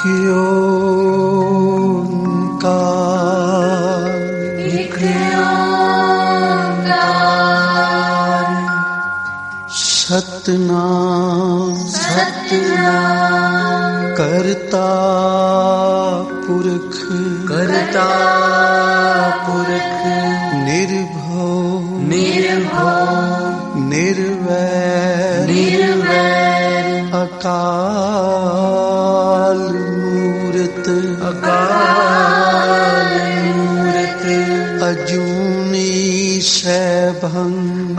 एक ओंकार, एक ओंकार, सतनाम सतनाम, करता पुरख, करता पुरख, निर्भव निर्भव, निर्वैर निर्वैर, अकाल मूरत, अकाल मूरत, अजूनी सैभं,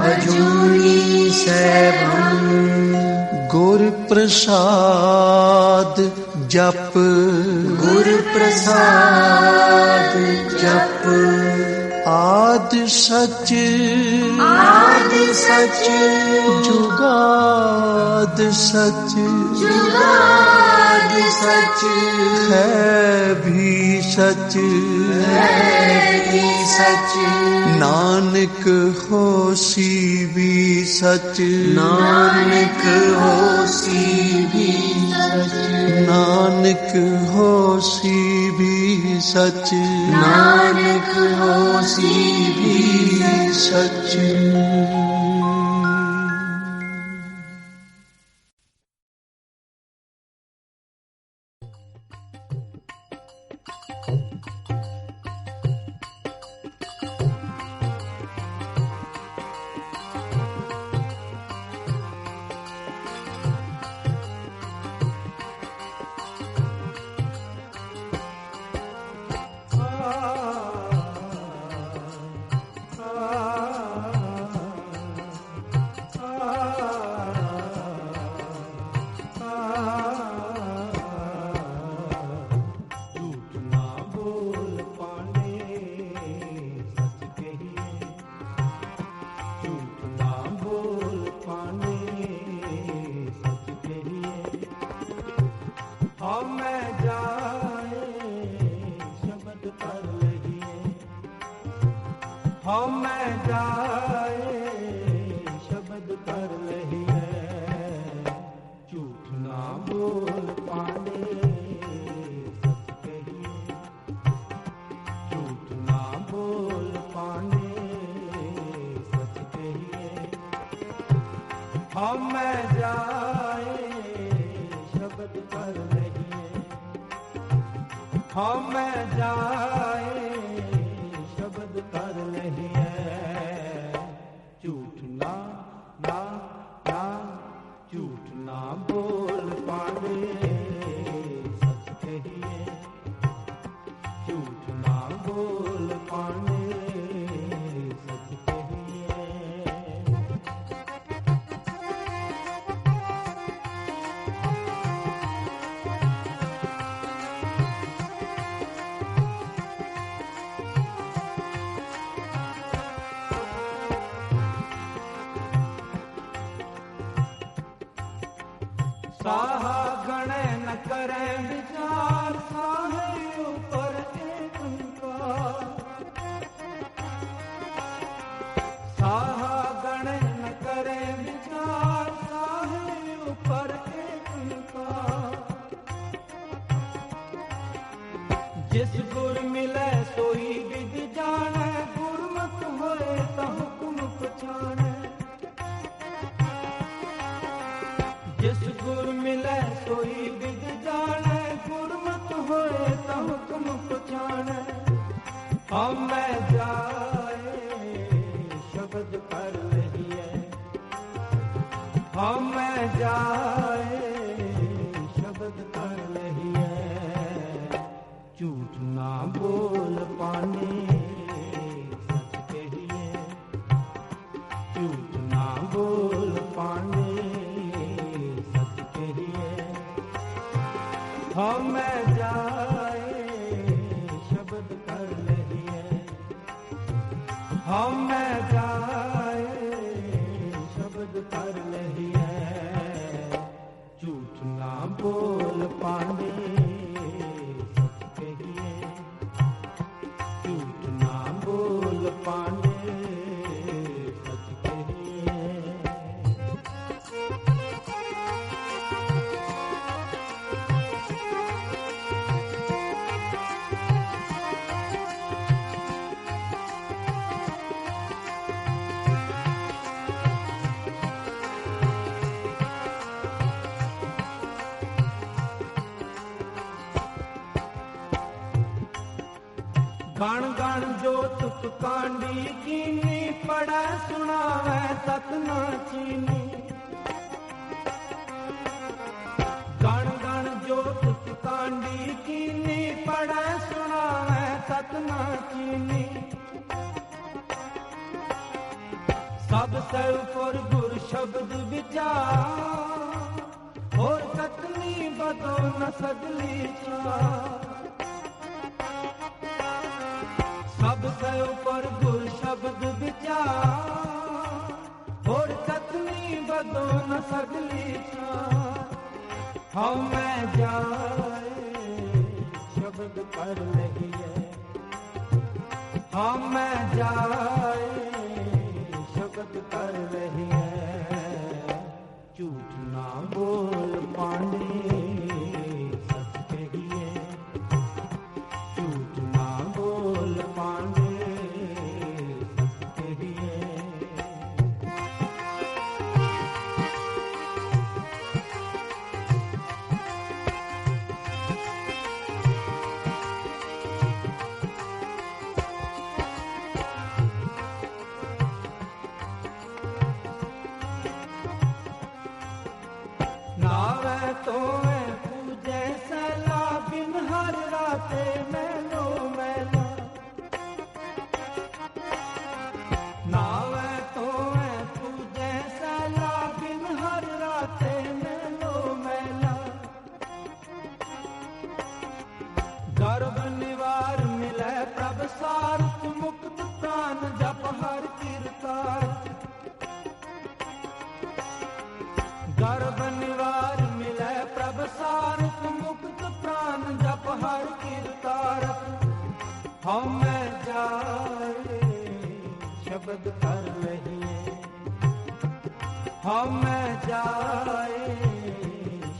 अजूनी सैभं, गुर प्रसाद जप, गुर प्रसाद जप, आद सच, आद सच, जुगाद सच, जुगाद सच, है भी सच, है भी सच, नानक होसी भी सच, नानक होसी भी सच, नानक होसी भी सच, नानक होसी भी सच। गण गण जो तुक कांडी कीनी पढ़े सुनावे तत न चीनी। गण गण जो तुक कांडी कीनी पढ़े सुनावे तत न चीनी। सब से ऊपर गुर शब्द विचार और कतनी बदो न सगली चार। सबसे ऊपर गुर शब्द विचार और कतनी बदो न सगली चार। हमें जाए शब्द कर लगी है, हमें जाए शब्द कर रही है। झूठ ना बोल पांडे सच कहिए, झूठ ना बोल पांडे सच कहिए। नावे तो मैं पूजे सला बिन हर राते मैलो मैला। नावे तो मैं पूजे सला बिन हर राते मैलो मैला। गर्भ निवार मिले प्रभ सारथ मुक्त प्राण जप हर कीर्तार। गर्भ निवार मिले प्रभ सारथ मुक्त प्राण जप हर कीर्तारथ। हमें जाए शब्द कर रही है, हमें जाए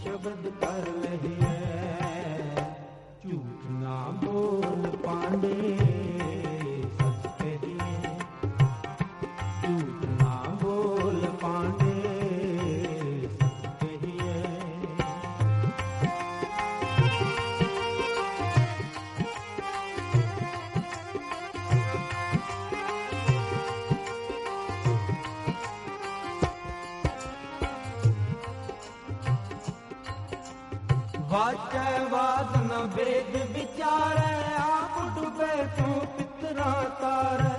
शब्द कर रही है। झूठ ना बोल पांडे सच कहिए, झूठ ना बोल पांडे। वाचे वाद न वेद विचारे आप डूबे तू पितरा तारे।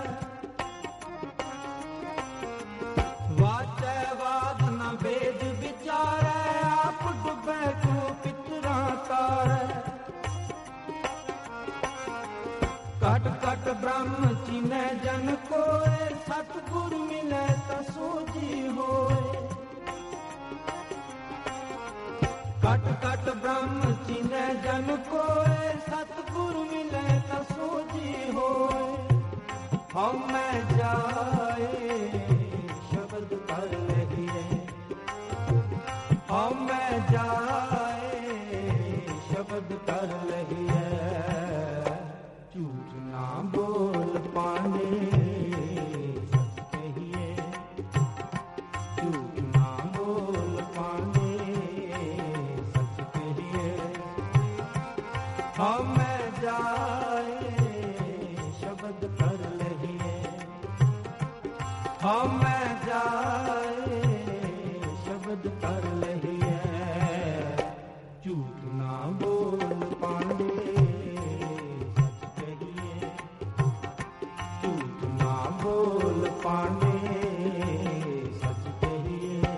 वाचे वाद न वेद विचारे आप डूबे तू पितरा तारे। कट कट ब्रह्म चिन्ह जन कोय सतगुर मिले त सोजी होए। कट कट ब्रह्म चिन्ह जन कोय सतगुर मिले त सोजी होए। हमें जाए शब्द कर लगी है, हमें जाए शब्द कर लगी है। झूठ ना बोल पांडे सच कहिए, झूठ ना बोल पांडे सच कहिए। हमें जाए शब्द कर लगी है, हमें जाए शब्द कर लगी है। झूठ ना बोल पांडे सच कहिए, झूठ ना बोल पांडे सच कहिए।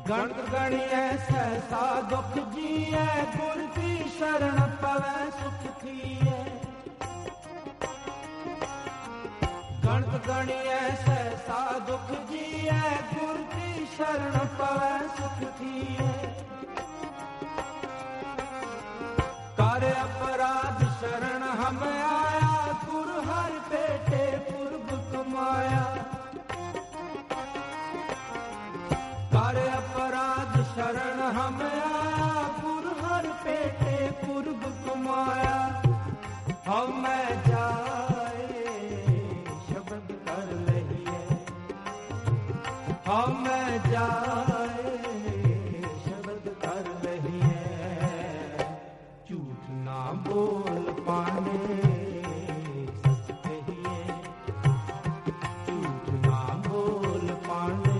गण गणिए सहसा दुख जिए, गुर की शरण पवै सुख थिए। गण गणिए सहसा दुख जिए, गुर की शरण पवै सुख थिए। कर अपराध शरण हम आया, गुर हर पेटे हम आया पुर हर पेटे पूर्व कुमाया हम जाए शब्द कर लहिए हम जाए शब्द कर लहिए झूठ ना बोल पाने सच कहिए झूठ ना बोल पाने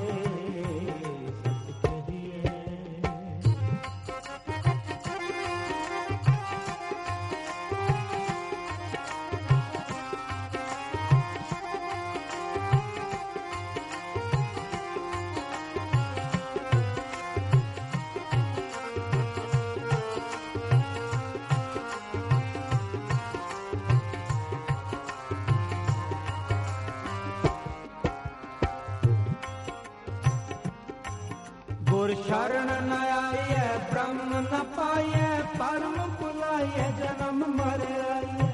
गुर शरण न आइए ब्रह्म न पाइए परम बुलाइए जन्म मर आइए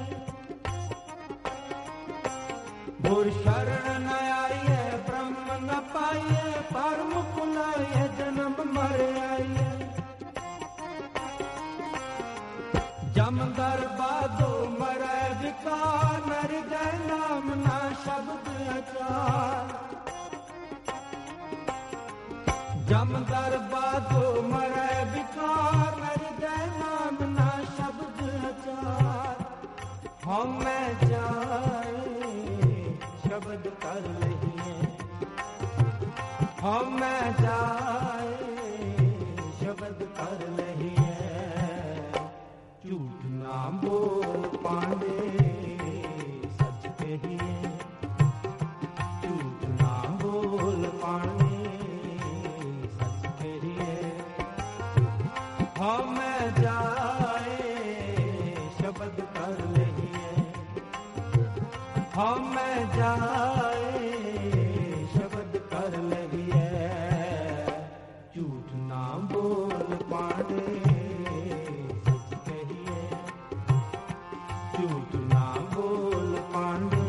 गुर शरण न आइए ब्रह्म न पाइए परम बुलाइए जन्म मर आइए जम दरबादो मरै विकार नर जय नाम ना शब्द अचार जम दरबादो मरै विकार नर जय नाम ना शब्द अचार हम जाए शब्द कर लहिए हम जाए शब्द कर लहिए झूठ ना बोल पांडे सच कहिए झूठ ना बोल पांडे हम जाए शब्द कर लहिए हम जाए शब्द कर लहिए झूठ ना बोल पांडे सच कहिए झूठ ना बोल पांडे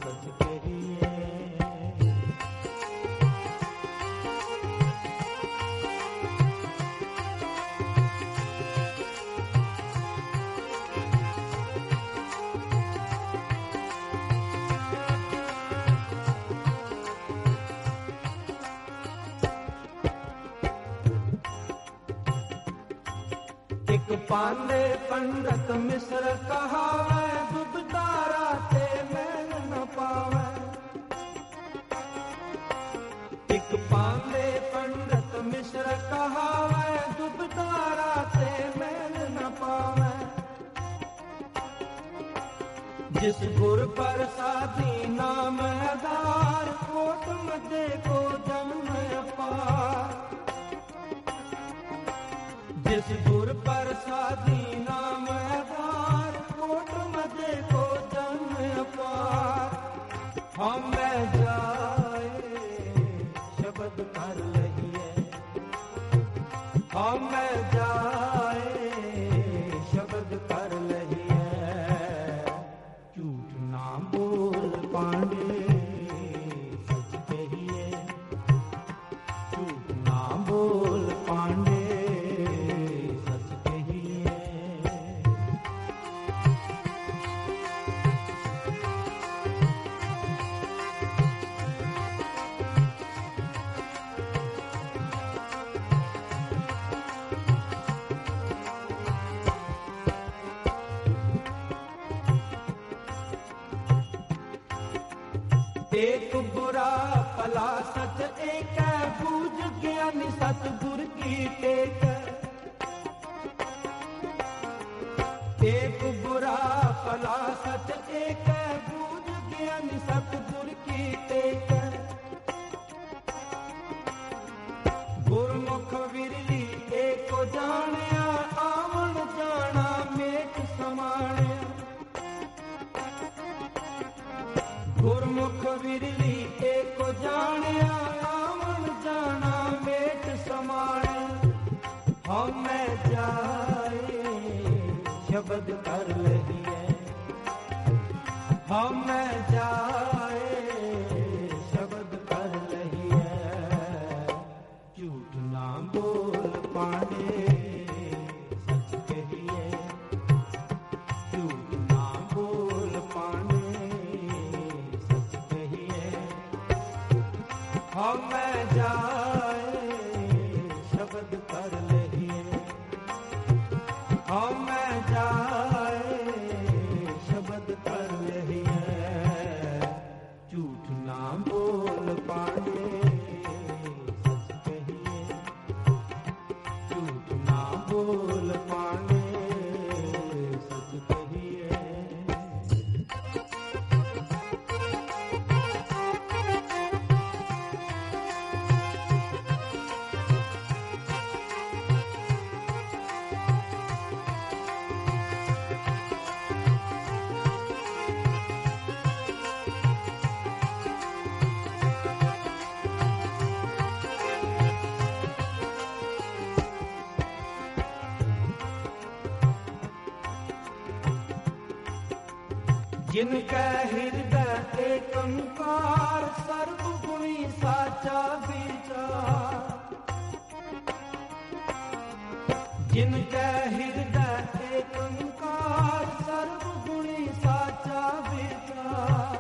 सच कहिए एक पांडे पंडित मिश्र कहावे दुबदारा ते मैल न पावे एक पांडे पंडित मिश्र कहावे दुबदारा ते मैल न पावे जिस गुर प्रसादी नाम आधार कोट मध्य को जन्म अपार जिस गुर प्रसादी नाम आधार कोट मध्य को जन्म अपार हम जाए शब्द कर लहिए हम जाए शब्द कर लहिए झूठ ना बोल पांडे सच कहिए झूठ ना बोल पांडे एक बुरा भला सच एक बूझ ज्ञानी सतगुर की टेक एक बुरा भला सच एक बूझ ज्ञानी सतगुर की टेक गुरमुख विरली एक जानिया आवन जाना मेट समाणिया गुरमुख विरली एक जानिया आवन जाना मेट समाणे हम जाए शब्द कर लहिए हम जाए शब्द कर लहिए झूठ ना बोल पांडे सच कहिए, झूठ ना बोल पांडे सच कहिए। हम जाए शब्द कर लहिए, हम जाए शब्द कर लहिए। झूठ ना बोल पांडे सच कहिए, झूठ ना बोल पांडे सच कहिए। जिनका हृदय एकंकार सर्वगुणी साचा विचार, जिनका हृदय एकंकार सर्वगुणी साचा विचार।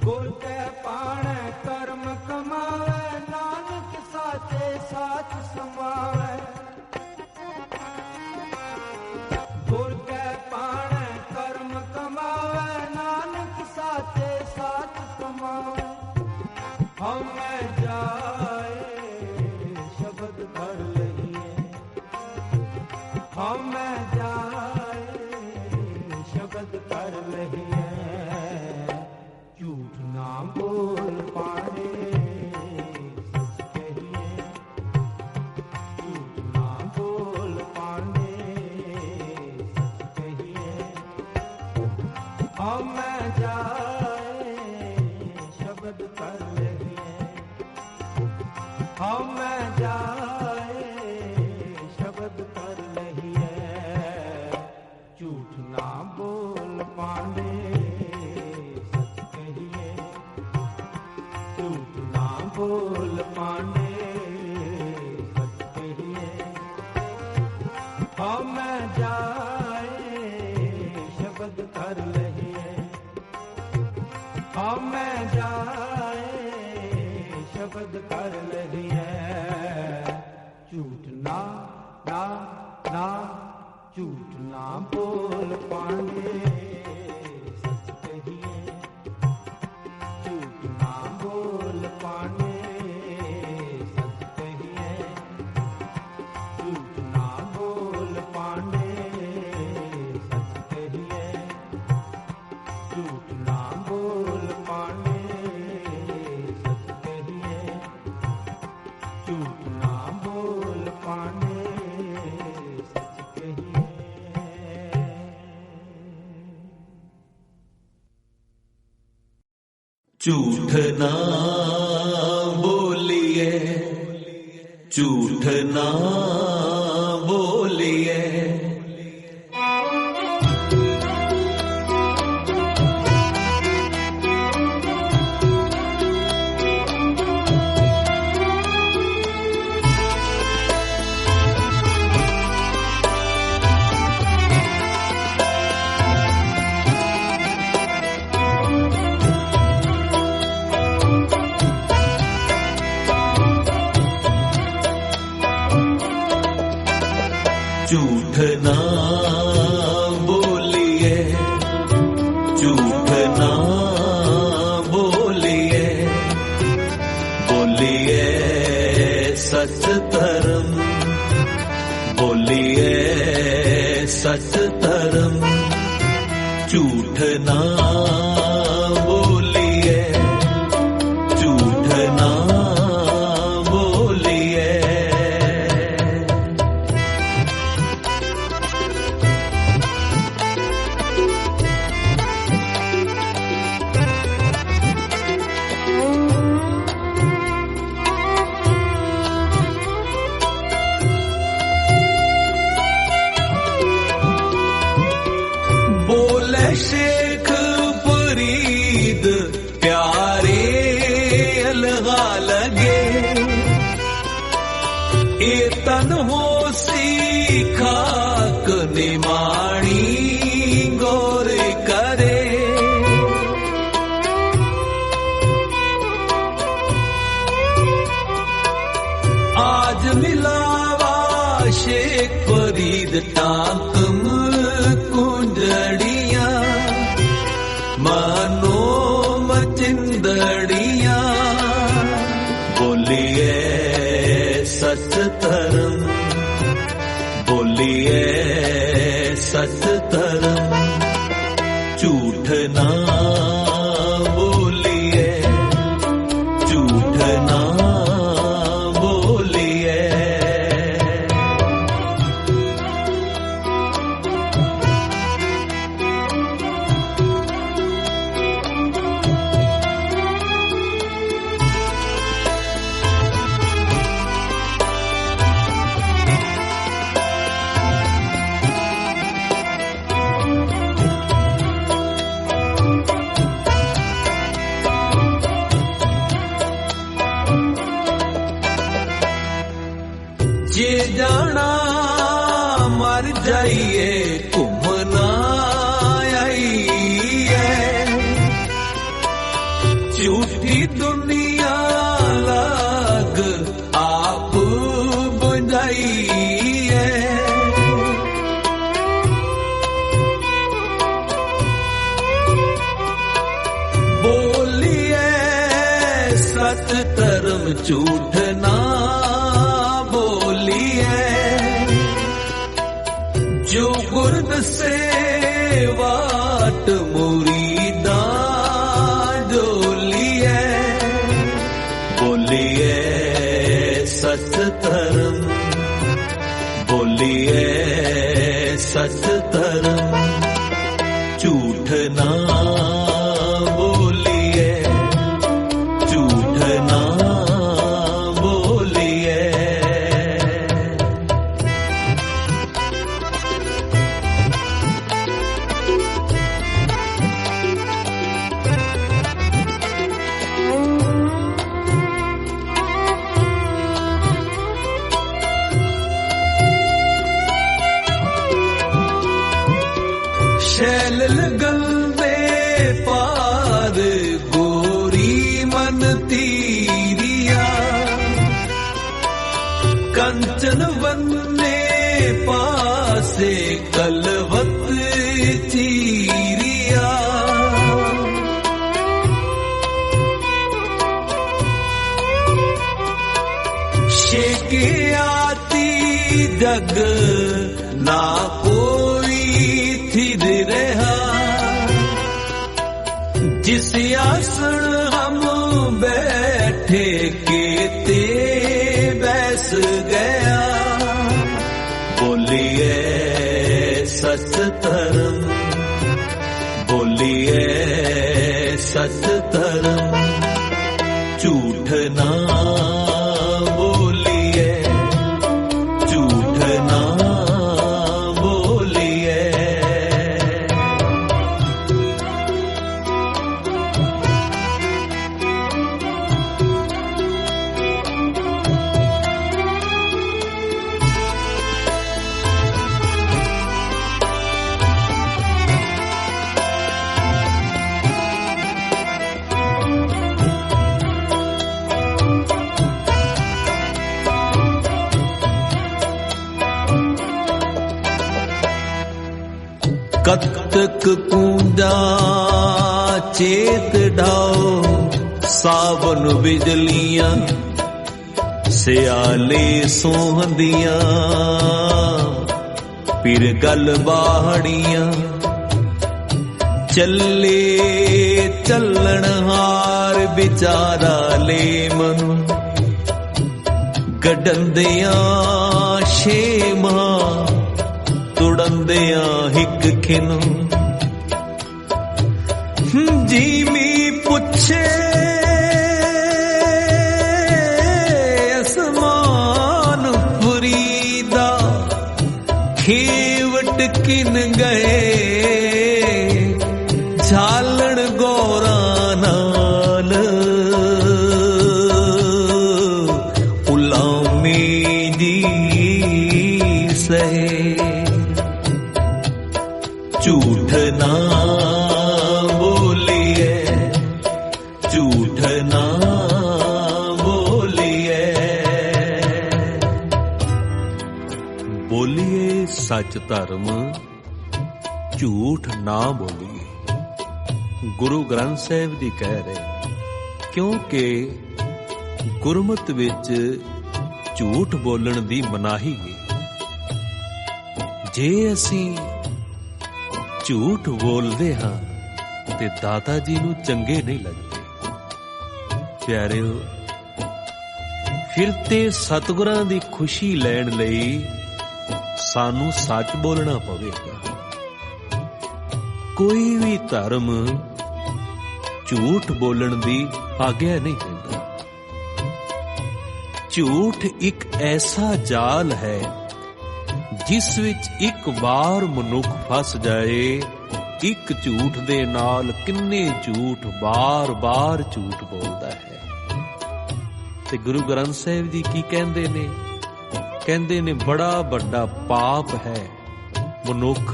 गुर के पाण कर्म कमावे, नानक साचे साच समावे। गुर के पाण कर्म कमावे, नानक साचे साच कमावे। हम जाए शब्द कर लहिए, हम जाए शब्द कर लहिए। झूठ ना बोल पांडे सच कहिए, झूठ ना बोल पांडे सच कहिए। हम जाए शब्द कर लहिए, हम जाए शब्द कर लहिए। झूठ ना बोल पांडे सच कहिए, झूठ ना बोल पांडे सच कहिए। हम जाए शब्द कर लहिए, हम जाए शब्द कर लहिए। झूठ ना ना ना झूठ ना बोल पांडे सच कहिए, झूठ ना बोल पांडे सच कहिए। झूठ ना बोल पांडे सच कहिए, झूठ ना बोल पांडे सच कहिए। झूठ ना बोल पांडे सच कहिए। झूठ ना बोलिए, झूठ ना बोलिए। झूठ ना बोलिए, झूठ ना बोलिए। बोलिए सच धर्म, बोलिए सच धर्म। झूठ ना बोलिए, झूठ ना बोलिए। बोले शेख ए तन होसी खाक निमाणी गौर करे। आज मिलावा शेख फरीद टाकम कुंजड़िया मानो मचिंदड़िया बोलिए सच धर्म बोलिए सच धर्म झूठ ना बोलिए झूठ ना बोलिए। जे जाना मर जाइए घूमना आइए झूठी दुनिया लाग आप बुझाइए। बोलिए सत धर्म झूठ ना जो गुरद से वाट मुरीदा जोलिए बोलिए सच धर्म बोलिए सच धर्म झूठ ना बोलिए झूठ ना बोलिए। शैल लगंदे पार गोरी मन तीरिया कंचन वन्ने पासे कलवत चीरिया। शेके आती जग ना कोई थिर रहा जिस आसन हम बैठे केते बैस गया। बोलिए सच धर्म बोलिए सच धर्म झूठ ना बोलिए झूठ ना बोलिए। कतक कूंजा चेत ढाओ सावन बिजलियां सियाले सोहंदियां फिर गल बाहड़ियां चले चलण हार बिचारा ले मनु गडंदियां शेमा तुड़ंदियां हिक खिनु जीमी पुछे असमान फरीदा खेवट किन गए झालण गौरा नाल उलामी जी सच धर्म झूठ ना बोलिए। गुरु ग्रंथ साहिब जी कह रहे, क्योंकि गुरमत विच झूठ बोलण दी मनाही है। जे असीं झूठ बोलदे हां ते दाता जी नूं चंगे नहीं लगदे। प्यारिओ, फिर ते सतगुरां दी खुशी लैण लई सानू सच बोलना पवेगा। कोई भी धर्म झूठ बोलण दी आग्या नहीं दिंदा। झूठ एक ऐसा जाल है जिस विच एक बार मनुख फस जाए, एक झूठ दे नाल किन्ने झूठ बार बार झूठ बोलदा है। ते गुरु ग्रंथ साहिब जी की कहंदे ने? कहंदे ने बड़ा बड़ा पाप है मनुख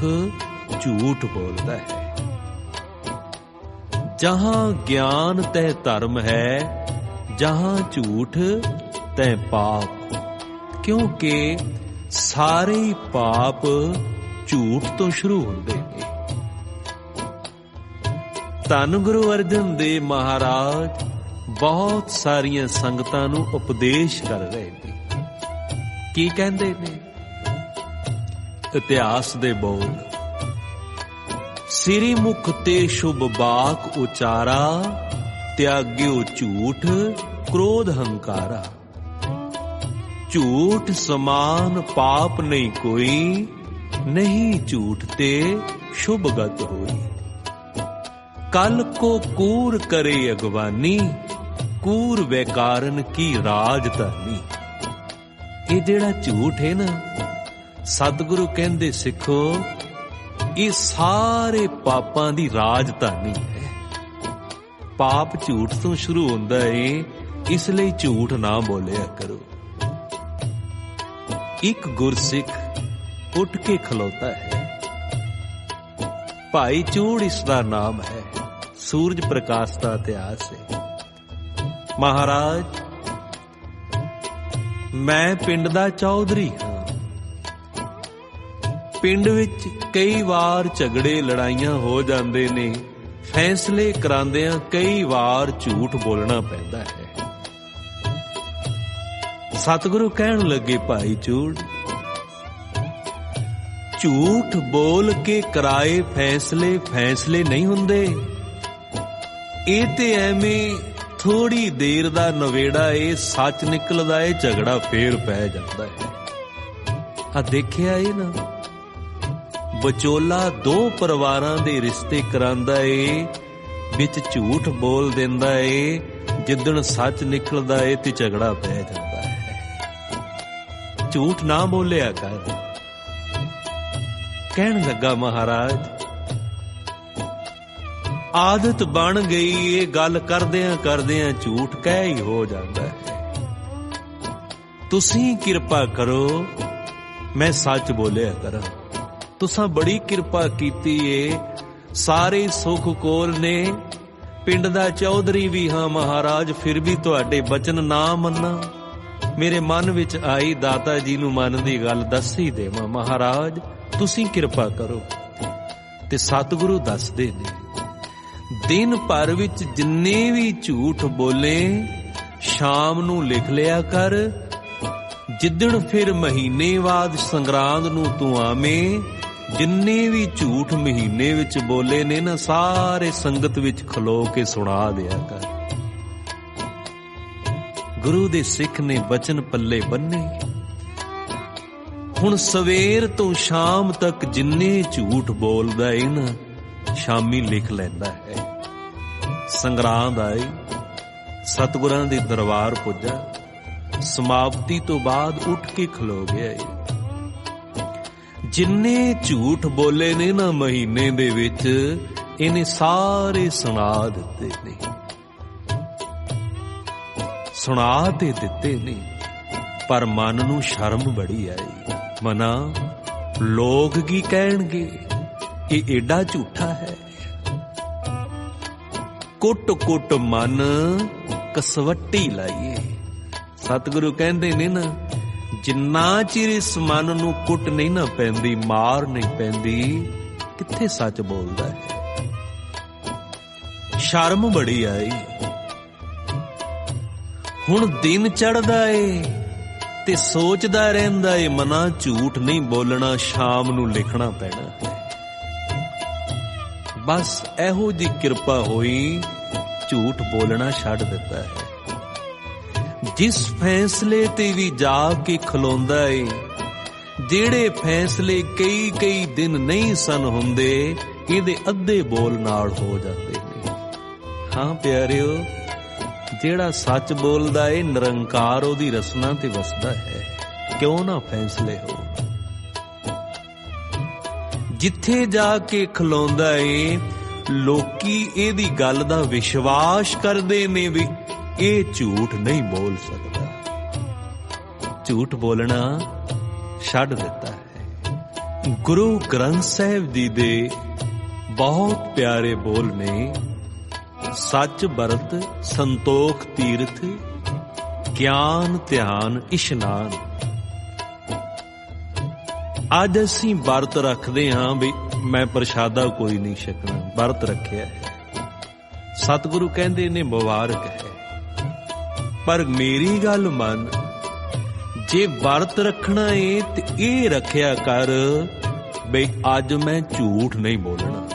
झूठ बोलदा है। जहां ज्ञान तह धर्म है, जहां झूठ तह पाप। क्योंकि सारे ही पाप झूठ तो शुरू होंदे ने। धन गुरु अर्जन देव महाराज बहुत सारियां संगतां नूं उपदेश कर रहे ने। की कहंदे ने? इतिहास दे बोल, सिरी मुख ते शुभ बाक उचारा, त्याग्यो झूठ क्रोध हंकारा। झूठ समान पाप नहीं कोई, नहीं झूठ ते शुभ गत होई। कल को कूर करे अगवानी, कूर वैकारन की राजधानी। ये जेड़ा झूठ है ना, सतगुरु कहंदे सिखो, ये सारे पापां दी राजधानी है। पाप झूठ तो शुरू होंदा है, इसलिए झूठ ना बोलिया करो। एक गुरसिख उठ के खलोता है, भाई चूड़ इसका नाम है, सूरज प्रकाश का इतिहास है। महाराज, मैं पिंड दा चौधरी हां। पिंड विच कई बार झगड़े लड़ाइयां हो जांदे ने, फैसले करांदियां कई बार झूठ बोलना पैंदा है। सतगुरु कहण लगे, भाई चूड़, झूठ बोल के कराए फैसले फैसले नहीं हुंदे। ਇਹ ਤੇ ਐਵੇਂ ਥੋੜੀ ਦੇਰ ਦਾ ਨਵੇੜਾ ਏ, ਸੱਚ ਨਿਕਲਦਾ ਏ, ਝਗੜਾ ਫੇਰ ਪੈ ਜਾਂਦਾ ਹੈ। ਆ ਦੇਖਿਆ ਏ ਨਾ, ਵਿਚੋਲਾ ਦੋ ਪਰਿਵਾਰਾਂ ਦੇ ਰਿਸ਼ਤੇ ਕਰਾਂਦਾ ਏ, ਵਿੱਚ ਝੂਠ ਬੋਲ ਦਿੰਦਾ ਏ, ਜਿੱਦਣ ਸੱਚ ਨਿਕਲਦਾ ਏ ਤੇ ਝਗੜਾ ਪੈ ਜਾਂਦਾ ਹੈ। ਝੂਠ ਨਾ ਬੋਲਿਆ ਕਰ। ਕਹਿਣ ਲੱਗਾ महाराज, आदत बन गई ये गल करदियां करदियां झूठ कह ही हो जाता है। तुसी किरपा करो मैं सच बोलिया करा। तुसां बड़ी किरपा कीती है, सारे सुख कोल ने, पिंड दा चौधरी भी हाँ महाराज, फिर भी तुहाडे बचन ना मन्ना। मेरे मन विच आई दाता जी नूं मन दी गल दस ही देवां। महाराज तुसी किरपा करो। ते सतगुरु दसदे ने, दिन भर विच जिन्ने भी झूठ बोले शाम नूं लिख लिया कर। जिद्दण फिर महीने बाद संगरांद नूं तू आवें, जिन्ने भी झूठ महीने विच बोले ने ना, सारे संगत विच खलो के सुना दिया कर। गुरु दे सिख ने बचन पल्ले बन्ने। हुण सवेर तो शाम तक जिन्ने झूठ बोलदा है ना, शामी लिख लैंदा है। संगरांद आई, सतगुरां दे दरबार पुजा, समाप्ति तो बाद उठ के खलो गया। जिन्ने झूठ बोले ने ना महीने दे विच, इन्हें सारे सुना दिते ने। सुना ते दिते ने, पर मन नूं शर्म बड़ी आई। मना लोग की कहणगे, ये एडा झूठा है। कुट कुट मन कसवट्टी लाइए। सतगुरु कहंदे ने ना, ਜਿੰਨਾ ਚਿਰ ਇਸ ਮਨ ਨੂੰ ਕੁੱਟ ਨਹੀਂ ਨਾ ਪੈਂਦੀ, ਮਾਰ ਨਹੀਂ ਪੈਂਦੀ, ਕਿੱਥੇ ਸੱਚ ਬੋਲਦਾ ਹੈ। ਸ਼ਰਮ ਬੜੀ ਆਈ। ਹੁਣ ਦਿਨ ਚੜ੍ਹਦਾ ਏ ਤੇ ਸੋਚਦਾ ਰਹਿੰਦਾ ਏ ਮਨਾ, ਝੂਠ ਨਹੀਂ ਬੋਲਣਾ, ਸ਼ਾਮ ਨੂੰ ਲਿਖਣਾ ਪੈਣਾ ਹੈ। ਬਸ ਇਹੋ ਜੀ ਕਿਰਪਾ ਹੋਈ, ਝੂਠ ਬੋਲਣਾ ਛੱਡ ਦਿੱਤਾ ਹੈ। ਜਿਸ ਫੈਸਲੇ ਤੇ ਵੀ ਜਾ ਕੇ ਖਲੋਂਦਾ ਏ, ਜਿਹੜੇ ਫੈਸਲੇ ਕਈ ਦਿਨ ਨਹੀਂ ਸਨ ਹੁੰਦੇ, ਇਹਦੇ ਅੱਧੇ ਬੋਲ ਨਾਲ ਹੋ ਜਾਂਦੇ ਨੇ। ਹਾਂ ਪਿਆਰਿਓ, ਜਿਹੜਾ ਸੱਚ ਬੋਲਦਾ ਏ, ਨਿਰੰਕਾਰ ਉਹਦੀ ਰਸਨਾ ਤੇ ਵਸਦਾ ਹੈ। ਕਿਉਂ ਨਾ ਫੈਸਲੇ ਹੋ। ਜਿੱਥੇ ਜਾ ਕੇ ਖਲੋਂਦਾ ਏ, ਲੋਕੀ ਇਹਦੀ ਗੱਲ ਦਾ ਵਿਸ਼ਵਾਸ ਕਰਦੇ ਨੇ ਵੀ ਇਹ ਝੂਠ ਨਹੀਂ ਬੋਲ ਸਕਦਾ। ਝੂਠ ਬੋਲਣਾ ਛੱਡ ਦਿੱਤਾ ਹੈ। ਗੁਰੂ ਗ੍ਰੰਥ ਸਾਹਿਬ ਜੀ ਦੇ ਬਹੁਤ ਪਿਆਰੇ ਬੋਲ ਨੇ, ਸੱਚ ਵਰਤ ਸੰਤੋਖ ਤੀਰਥ, ਗਿਆਨ ਧਿਆਨ ਇਸ਼ਨਾਨ। ਅੱਜ ਅਸੀਂ ਵਰਤ ਰੱਖਦੇ ਹਾਂ ਵੀ ਮੈਂ ਪ੍ਰਸ਼ਾਦਾ ਕੋਈ ਨਹੀਂ ਛਕਣਾ, ਵਰਤ ਰੱਖਿਆ ਹੈ। ਸਤਿਗੁਰੂ ਕਹਿੰਦੇ ਨੇ ਮੁਬਾਰਕ ਹੈ, ਪਰ ਮੇਰੀ ਗੱਲ ਮੰਨ, ਜੇ ਵਰਤ ਰੱਖਣਾ ਏ ਤੇ ਇਹ ਰੱਖਿਆ ਕਰ ਬਈ ਅੱਜ ਮੈਂ ਝੂਠ ਨਹੀਂ ਬੋਲਣਾ।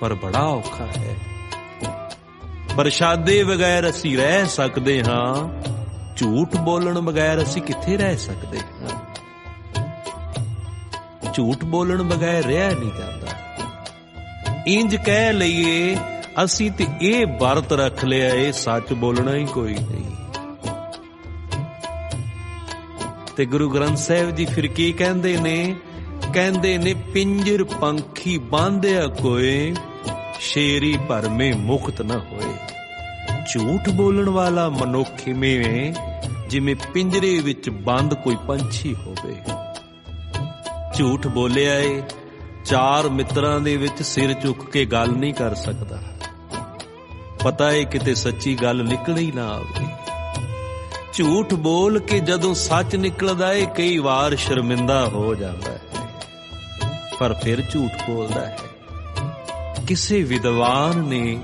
ਪਰ ਬੜਾ ਔਖਾ ਹੈ। ਪ੍ਰਸ਼ਾਦੇ ਬਗੈਰ ਅਸੀਂ ਰਹਿ ਸਕਦੇ ਹਾਂ, ਝੂਠ ਬੋਲਣ ਬਗੈਰ ਅਸੀਂ ਕਿੱਥੇ ਰਹਿ ਸਕਦੇ ਹਾਂ। ਝੂਠ ਬੋਲਣ ਬਗੈਰ ਰਿਹਾ ਨਹੀਂ ਜਾਂਦਾ। ਇੰਜ ਕਹਿ ਲਈਏ ਅਸੀਂ ਤੇ ਇਹ ਵਰਤ ਰੱਖ ਲਿਆ ਏ, ਸੱਚ ਬੋਲਣਾ ਹੀ ਕੋਈ ਨਹੀਂ। ਤੇ ਗੁਰੂ ਗ੍ਰੰਥ ਸਾਹਿਬ ਜੀ ਫਿਰ ਕੀ ਕਹਿੰਦੇ ਨੇ? ਕਹਿੰਦੇ ਨੇ ਪਿੰਜਰ ਪੰਖੀ ਬਾਂਧਿਆ ਕੋਏ, ਸ਼ੇਰੀ ਭਰਮੇ ਮੁਕਤ ਨਾ ਹੋਏ। ਝੂਠ ਬੋਲਣ ਵਾਲਾ ਮਨੁੱਖ ਇਵੇਂ ਜਿਵੇਂ ਪਿੰਜਰੇ ਵਿੱਚ ਬੰਦ ਕੋਈ ਪੰਛੀ ਹੋਵੇ। ਝੂਠ ਬੋਲਿਆ ਏ, ਚਾਰ ਮਿੱਤਰਾਂ ਦੇ ਵਿੱਚ ਸਿਰ ਚੁੱਕ ਕੇ ਗੱਲ ਨਹੀਂ ਕਰ ਸਕਦਾ। ਪਤਾ ਏ ਕਿਤੇ ਸੱਚੀ ਗੱਲ ਨਿਕਲੀ ਨਾ ਆਵੇ। ਝੂਠ ਬੋਲ ਕੇ ਜਦੋਂ ਸੱਚ ਨਿਕਲਦਾ ਏ, ਕਈ ਵਾਰ ਸ਼ਰਮਿੰਦਾ ਹੋ ਜਾਂਦਾ ਹੈ, ਪਰ ਫਿਰ ਝੂਠ ਬੋਲਦਾ ਹੈ। ਕਿਸੇ ਵਿਦਵਾਨ ਨੇ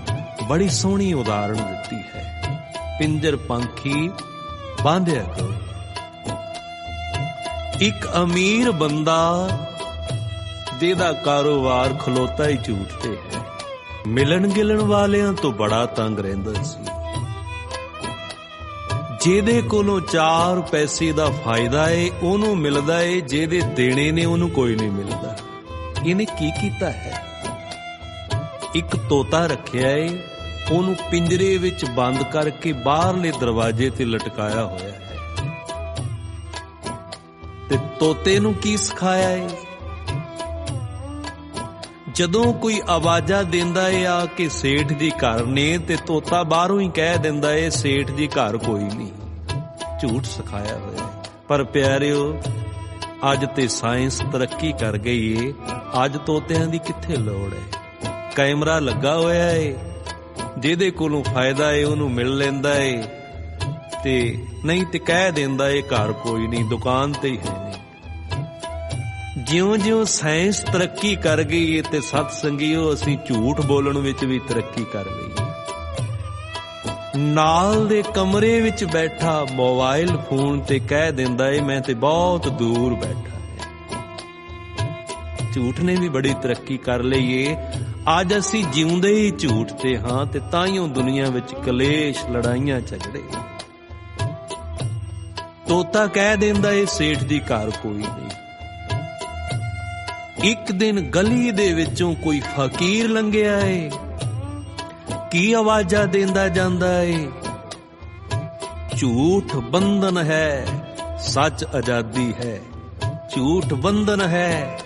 ਬੜੀ ਸੋਹਣੀ ਉਦਾਹਰਣ ਦਿੱਤੀ ਹੈ, ਪਿੰਜਰ ਪੰਖੀ ਬਾਂਧਿਆ ਕੋਏ। ਇੱਕ ਅਮੀਰ ਬੰਦਾ ਜਿਹਦਾ ਕਾਰੋਬਾਰ ਖਲੋਤਾ ਹੀ ਝੂਠ ਤੇ ਹੈ, ਮਿਲਣ ਗਿਲਣ ਵਾਲਿਆਂ ਤੋਂ ਬੜਾ ਤੰਗ ਰਹਿੰਦਾ ਸੀ। ਜਿਹਦੇ ਕੋਲੋਂ 4 ਪੈਸੇ ਦਾ ਫਾਇਦਾ ਏ ਉਹਨੂੰ ਮਿਲਦਾ ਏ, ਜਿਹਦੇ ਦੇਣੇ ਨੇ ਉਹਨੂੰ ਕੋਈ ਨਹੀਂ ਮਿਲਦਾ। ਇਹਨੇ ਕੀ ਕੀਤਾ ਹੈ? ਇੱਕ ਤੋਤਾ ਰੱਖਿਆ ਏ, ਉਹਨੂੰ ਪਿੰਜਰੇ ਵਿੱਚ ਬੰਦ ਕਰਕੇ ਬਾਹਰਲੇ ਦਰਵਾਜ਼ੇ ਤੇ ਲਟਕਾਇਆ ਹੋਇਆ ਹੈ। ਤੇ ਤੋਤੇ ਨੂੰ ਕੀ ਸਿਖਾਇਆ ਏ? ਜਦੋਂ ਕੋਈ ਆਵਾਜ਼ਾਂ ਦਿੰਦਾ ਏ ਆ ਕਿ ਸੇਠ ਜੀ ਘਰ ਨੇ, ਤੇ ਤੋਤਾ ਬਾਹਰੋਂ ਹੀ ਕਹਿ ਦਿੰਦਾ ਏ ਸੇਠ ਜੀ ਘਰ ਕੋਈ ਨਹੀਂ। ਝੂਠ ਸਿਖਾਇਆ ਹੋਇਆ ਹੈ। ਪਰ ਪਿਆਰਿਓ, ਅੱਜ ਤੇ ਸਾਇੰਸ ਤਰੱਕੀ ਕਰ ਗਈ ਏ, ਅੱਜ ਤੋਤਿਆਂ ਦੀ ਕਿੱਥੇ ਲੋੜ ਹੈ। ਕੈਮਰਾ ਲੱਗਾ ਹੋਇਆ ਏ, ਜਿਹਦੇ ਕੋਲੋਂ ਫਾਇਦਾ ਏ ਉਹਨੂੰ ਮਿਲ ਲੈਂਦਾ ਏ, ਤੇ ਨਹੀਂ ਤੇ ਕਹਿ ਦਿੰਦਾ ਏ ਘਰ ਕੋਈ ਨਹੀਂ, ਦੁਕਾਨ ਤੇ ਹੀ ਹੈ ਨਹੀਂ। ਜਿਉਂ-ਜਿਉਂ ਸਾਇੰਸ ਤਰੱਕੀ ਕਰ ਗਈ ਏ ਤੇ ਸਤ ਸੰਗੀਓ ਅਸੀਂ ਝੂਠ ਬੋਲਣ ਵਿੱਚ ਵੀ ਤਰੱਕੀ ਕਰ ਗਈ। ਨਾਲ ਦੇ ਕਮਰੇ ਵਿੱਚ ਬੈਠਾ ਮੋਬਾਈਲ ਫੋਨ ਤੇ ਕਹਿ ਦਿੰਦਾ ਏ ਮੈਂ ਤੇ ਬਹੁਤ ਦੂਰ ਬੈਠਾ ਹੈ। ਝੂਠ ਨੇ ਵੀ ਬੜੀ ਤਰੱਕੀ ਕਰ ਲਈ ਏ। ਅੱਜ ਅਸੀਂ ਜਿਉਂਦੇ ਹੀ ਝੂਠ ਤੇ ਹਾਂ, ਤੇ ਤਾਈਓ ਦੁਨੀਆ ਵਿੱਚ ਕਲੇਸ਼, ਲੜਾਈਆਂ, ਝਗੜੇ। ਤੋਤਾ ਕਹਿ ਦਿੰਦਾ ਏ ਸੇਠ ਦੀ ਘਰ ਕੋਈ ਨਹੀਂ। ਇੱਕ ਦਿਨ ਗਲੀ ਦੇ ਵਿੱਚੋਂ ਕੋਈ ਫਕੀਰ ਲੰਘਿਆ ਏ, ਕੀ ਆਵਾਜ਼ਾਂ ਦਿੰਦਾ ਜਾਂਦਾ ਏ? ਝੂਠ ਬੰਧਨ ਹੈ, ਸੱਚ ਆਜ਼ਾਦੀ ਹੈ। ਝੂਠ ਬੰਧਨ ਹੈ,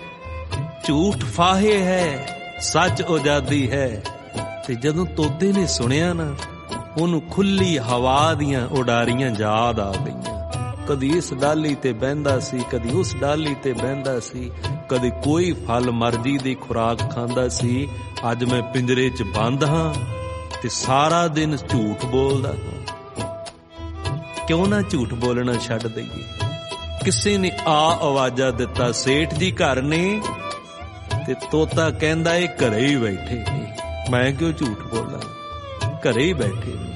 ਝੂਠ ਫਾਹੇ ਹੈ, ਸੱਚ ਆਜ਼ਾਦੀ ਹੈ। ਤੇ ਜਦੋਂ ਤੋਤੇ ਨੇ ਸੁਣਿਆ ਨਾ, ਉਹਨੂੰ ਖੁੱਲੀ ਹਵਾ ਦੀਆਂ ਉਡਾਰੀਆਂ ਯਾਦ ਆ ਗਈਆਂ। ਕਦੀ ਇਸ ਡਾਲੀ ਤੇ ਬਹਿੰਦਾ ਸੀ, ਕਦੀ ਉਸ ਡਾਲੀ ਤੇ ਬਹਿੰਦਾ ਸੀ, ਕਦੀ ਕੋਈ ਫਲ ਮਰਜ਼ੀ ਦੀ ਖੁਰਾਕ ਖਾਂਦਾ ਸੀ। ਅੱਜ ਮੈਂ ਪਿੰਜਰੇ 'ਚ ਬੰਦ ਹਾਂ ਤੇ ਸਾਰਾ ਦਿਨ ਝੂਠ ਬੋਲਦਾ ਹਾਂ। क्यों ना झूठ बोलना छड्ड दईए। किसी ने आवाजा दिता सेठ जी घर ने, ते तोता कहंदा ए घरे ही बैठे ने, मैं क्यों झूठ बोला, घरे ही बैठे ने।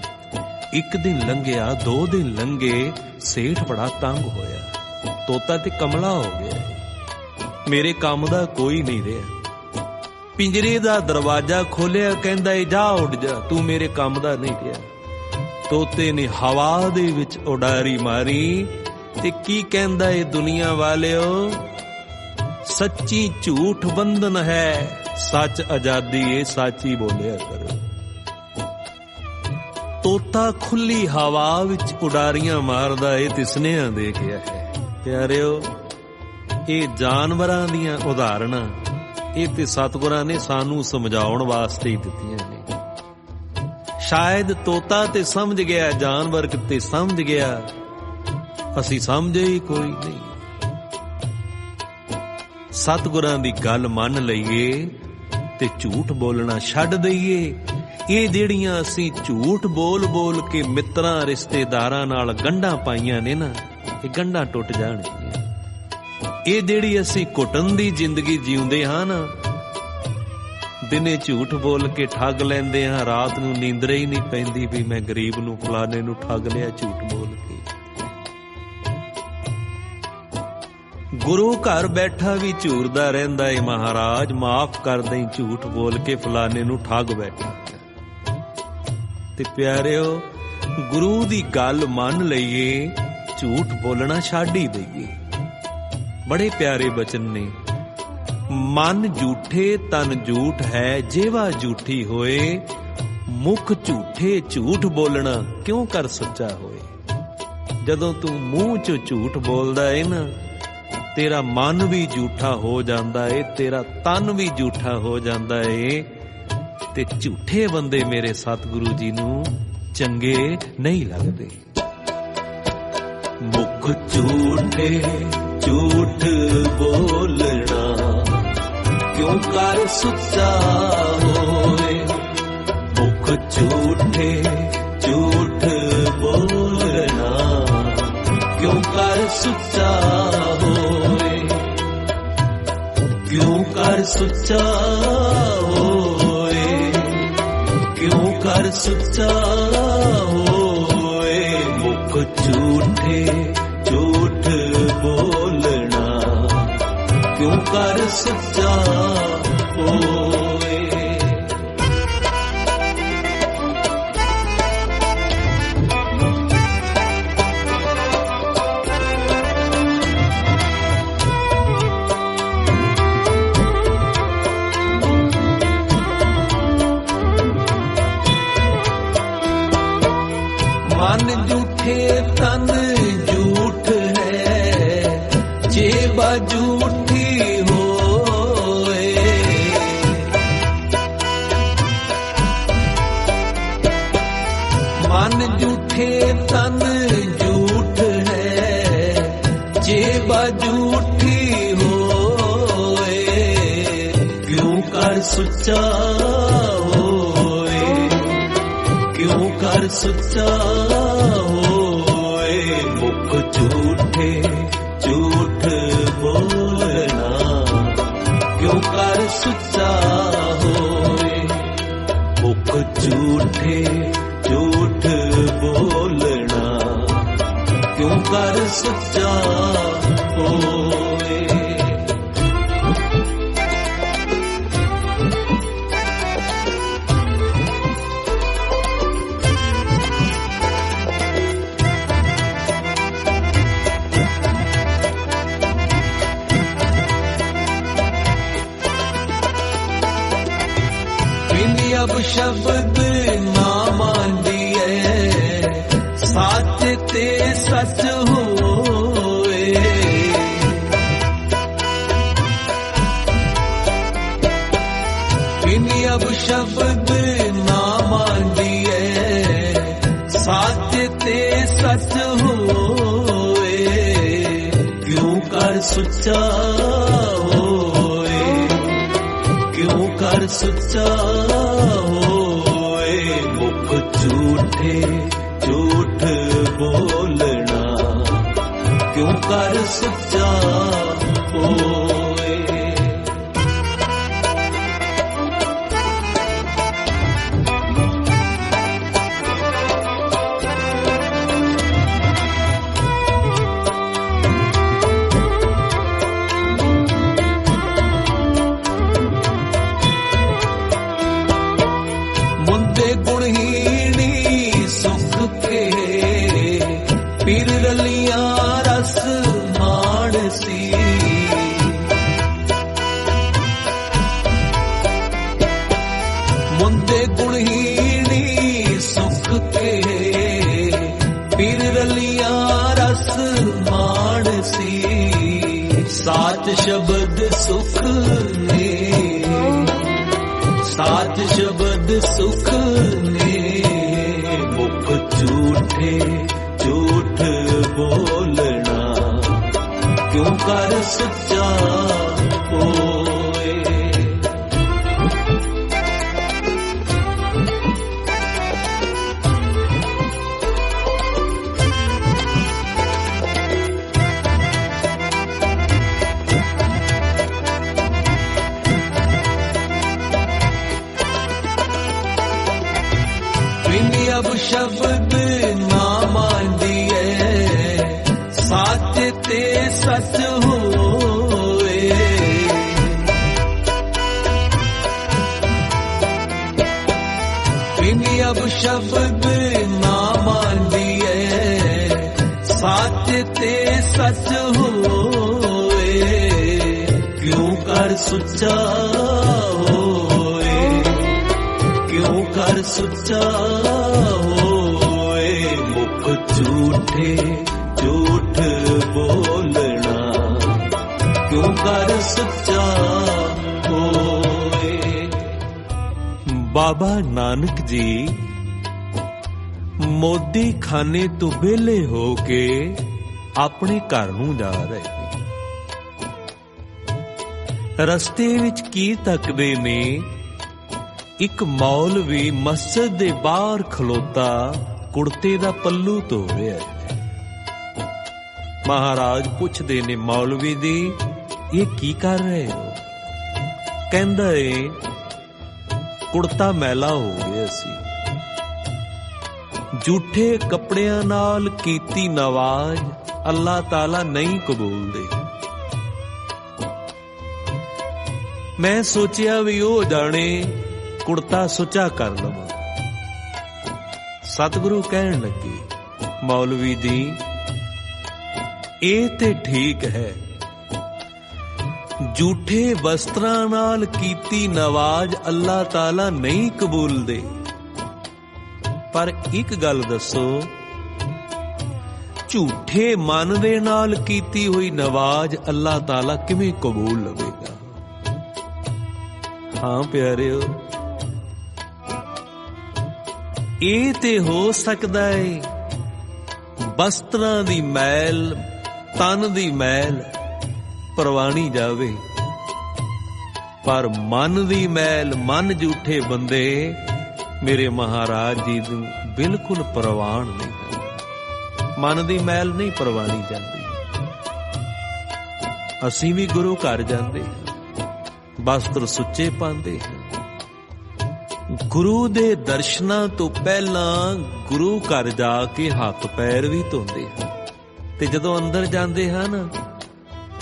एक दिन लंघिया, 2 दिन लंघे, सेठ बड़ा तंग होया। तोता ते कमला हो गया, मेरे काम दा कोई नहीं रहा। पिंजरे दा दरवाजा खोलिया, कहंदा ए जा उड़ जा, तू मेरे काम दा नहीं रहा। तोते ने हवा दे विच उडारी मारी ते की कहंदा ए दुनिया वालिओ, सच्ची झूठ बंधन है, सच आजादी ए, सच ही बोलिया करो। तोता खुली हवा विच उडारियां मारदा ए ते स्नेहा दे गया है। प्यारिओ, ये जानवरां दियां उदाहरणां ਇਹ ਤੇ ਸਤਿਗੁਰਾਂ ਨੇ ਸਾਨੂੰ ਸਮਝਾਉਣ ਵਾਸਤੇ ਹੀ ਦਿੱਤੀਆਂ ਨੇ। ਸ਼ਾਇਦ ਤੋਤਾ ਤੇ ਸਮਝ ਗਿਆ, ਜਾਨਵਰ ਕਿਤੇ ਸਮਝ ਗਿਆ, ਅਸੀਂ ਸਮਝੇ ਹੀ ਕੋਈ ਨਹੀਂ। ਸਤਿਗੁਰਾਂ ਦੀ ਗੱਲ ਮੰਨ ਲਈਏ ਤੇ ਝੂਠ ਬੋਲਣਾ ਛੱਡ ਦਈਏ। ਇਹ ਜਿਹੜੀਆਂ ਅਸੀਂ ਝੂਠ ਬੋਲ ਬੋਲ ਕੇ ਮਿੱਤਰਾਂ ਰਿਸ਼ਤੇਦਾਰਾਂ ਨਾਲ ਗੰਢਾਂ ਪਾਈਆਂ ਨੇ ਨਾ, ਇਹ ਗੰਢਾਂ ਟੁੱਟ ਜਾਣਗੀਆਂ। ਇਹ ਜਿਹੜੀ ਅਸੀਂ ਘੁੱਟਣ ਦੀ ਜ਼ਿੰਦਗੀ ਜਿਉਂਦੇ ਹਾਂ ਨਾ, ਦਿਨੇ ਝੂਠ ਬੋਲ ਕੇ ਠੱਗ ਲੈਂਦੇ ਹਾਂ, ਰਾਤ ਨੂੰ ਨੀਂਦਰੇ ਹੀ ਨਹੀਂ ਪੈਂਦੀ ਵੀ ਮੈਂ ਗਰੀਬ ਨੂੰ ਫਲਾਣੇ ਨੂੰ ਠੱਗ ਲਿਆ ਝੂਠ ਬੋਲ ਕੇ। ਗੁਰੂ ਘਰ ਬੈਠਾ ਵੀ ਝੂਰਦਾ ਰਹਿੰਦਾ ਏ, ਮਹਾਰਾਜ ਮਾਫ ਕਰ ਦੇਈਂ, ਝੂਠ ਬੋਲ ਕੇ ਫਲਾਣੇ ਨੂੰ ਠੱਗ ਬੈਠਾ। ਤੇ ਪਿਆਰਿਓ, ਗੁਰੂ ਦੀ ਗੱਲ ਮੰਨ ਲਈਏ, ਝੂਠ ਬੋਲਣਾ ਛੱਡ ਹੀ ਦਈਏ। बड़े प्यारे बचन ने, मन झूठे तन झूठ है, जेवा झूठी होए, मुख झूठे झूठ बोलना क्यों कर सच्चा होए। जदों तू मूंह चो झूठ बोलदा है ना, तेरा मन भी झूठा हो जांदा है, तेरा तन भी झूठा हो जांदा है, ते झूठे बंदे मेरे सतगुरु जी नूं चंगे नहीं लगदे। मुख झूठे झूठ बोलना क्यों कर सच्चा होए। मुख झूठे झूठ बोलना क्यों कर सच्चा होए। क्यों कर सच्चा होए, क्यों कर सच्चा होए। मुख झूठे झूठ बोलना क्यों कर सच्चा होए। मन झूठे तन झूठ है, जेबा झूठी होए। मन झूठे तन झूठ है, जेबा झूठी होए। क्यों कर सच्चा होए, क्यों कर सच्चा होए। मुख झूठे झूठ बोलना क्यों कर सच्चा होए। मुख झूठे झूठ बोलना क्यों कर सच्चा होए। अब शब्द ना मांदिए, सच ते सच होए। इन्हीं अब शब्द ना मांदिए, सच ते सच होए। क्यों कर सच्चा होए, क्यों कर सच्चा होए। मुख झूठे झूठ बोल क्यों कर सच्चा होए। मुंदे गुणहीनी सुख के पीर रलिया रस मानसी। मुंदे गुणहीनी सुख के पीर रलिया रस मानसी। साच शब्द सुख ने, साच शब्द सुख ने, मुख झूठे झूठ बोलना, क्यों कर सच्चा होए। अब शब्द ना मांदिए, साच ते सच होए। बिनी अब शब्द ना मांदिए, साच ते सच होए। क्यों कर सुच्चा होए, क्यों कर सुच्चा होए। मुख झूठे झूठ बोलना, क्यों कर सच्चा होए। बाबा नानक जी मोदी खाने ਤੋਂ ਵਿਹਲੇ ਹੋ ਕੇ ਆਪਣੇ ਘਰ ਨੂੰ ਜਾ ਰਹੇ ਨੇ। ਰਸਤੇ ਵਿੱਚ ਕੀ ਤੱਕਦੇ ਨੇ, ਇੱਕ ਮੌਲਵੀ ਮਸਜਿਦ ਦੇ ਬਾਹਰ ਖਲੋਤਾ ਕੁੜਤੇ ਦਾ ਪੱਲੂ ਧੋ ਰਿਹਾ ਹੈ। ਮਹਾਰਾਜ ਪੁੱਛਦੇ ਨੇ ਮੌਲਵੀ ਦੀ, ਇਹ ਕੀ ਕਰ ਰਹੇ ਹੋ? ਕਹਿੰਦਾ ਏ ਕੁੜਤਾ ਮੈਲਾ ਹੋ ਗਿਆ ਸੀ, ਝੂਠੇ ਕੱਪੜਿਆਂ ਨਾਲ ਕੀਤੀ ਨਵਾਜ਼ ਅੱਲਾਹ ਤਾਲਾ ਨਹੀਂ ਕਬੂਲਦੇ। ਮੈਂ ਸੋਚਿਆ ਵੀ ਉਹ ਜਾਣੇ ਕੁੜਤਾ ਸੁੱਚਾ ਕਰ ਲਵਾਂ। ਸਤਿਗੁਰੂ ਕਹਿਣ ਲੱਗੇ, ਮੌਲਵੀ ਜੀ ਇਹ ਤੇ ਠੀਕ ਹੈ, ਝੂਠੇ ਵਸਤਰਾਂ ਨਾਲ ਕੀਤੀ ਨਵਾਜ਼ ਅੱਲਾਹ ਤਾਲਾ ਨਹੀਂ ਕਬੂਲਦੇ, ਪਰ ਇੱਕ ਗੱਲ ਦੱਸੋ, ਝੂਠੇ ਮਨ ਦੇ ਨਾਲ ਕੀਤੀ ਹੋਈ ਨਵਾਜ਼ ਅੱਲਾਹ ਤਾਲਾ ਕਿਵੇਂ ਕਬੂਲ ਲਵੇਗਾ? ਹਾਂ ਪਿਆਰਿਓ, ਇਹ ਤੇ ਹੋ ਸਕਦਾ ਏ ਵਸਤਰਾਂ ਦੀ ਮੈਲ, ਤਨ ਦੀ ਮੈਲ ਪਰਵਾਣੀ ਜਾਵੇ, ਪਰ ਮਨ ਦੀ ਮੈਲ, ਮਨ ਝੂਠੇ ਬੰਦੇ ਮੇਰੇ ਮਹਾਰਾਜ ਜੀ ਨੂੰ ਬਿਲਕੁਲ ਪ੍ਰਵਾਨ ਨਹੀਂ ਕਰਦਾ। ਮਨ ਦੀ ਮੈਲ ਨਹੀਂ ਪਰਵਾਣੀ ਜਾਂਦੀ। ਅਸੀਂ ਵੀ ਗੁਰੂ ਘਰ ਜਾਂਦੇ ਹਾਂ, ਵਸਤਰ ਸੁੱਚੇ ਪਾਉਂਦੇ ਹਾਂ। ਗੁਰੂ ਦੇ ਦਰਸ਼ਨਾਂ ਤੋਂ ਪਹਿਲਾਂ ਗੁਰੂ ਘਰ ਜਾ ਕੇ ਹੱਥ ਪੈਰ ਵੀ ਧੋਂਦੇ ਹਾਂ, ਤੇ ਜਦੋਂ ਅੰਦਰ ਜਾਂਦੇ ਹਨ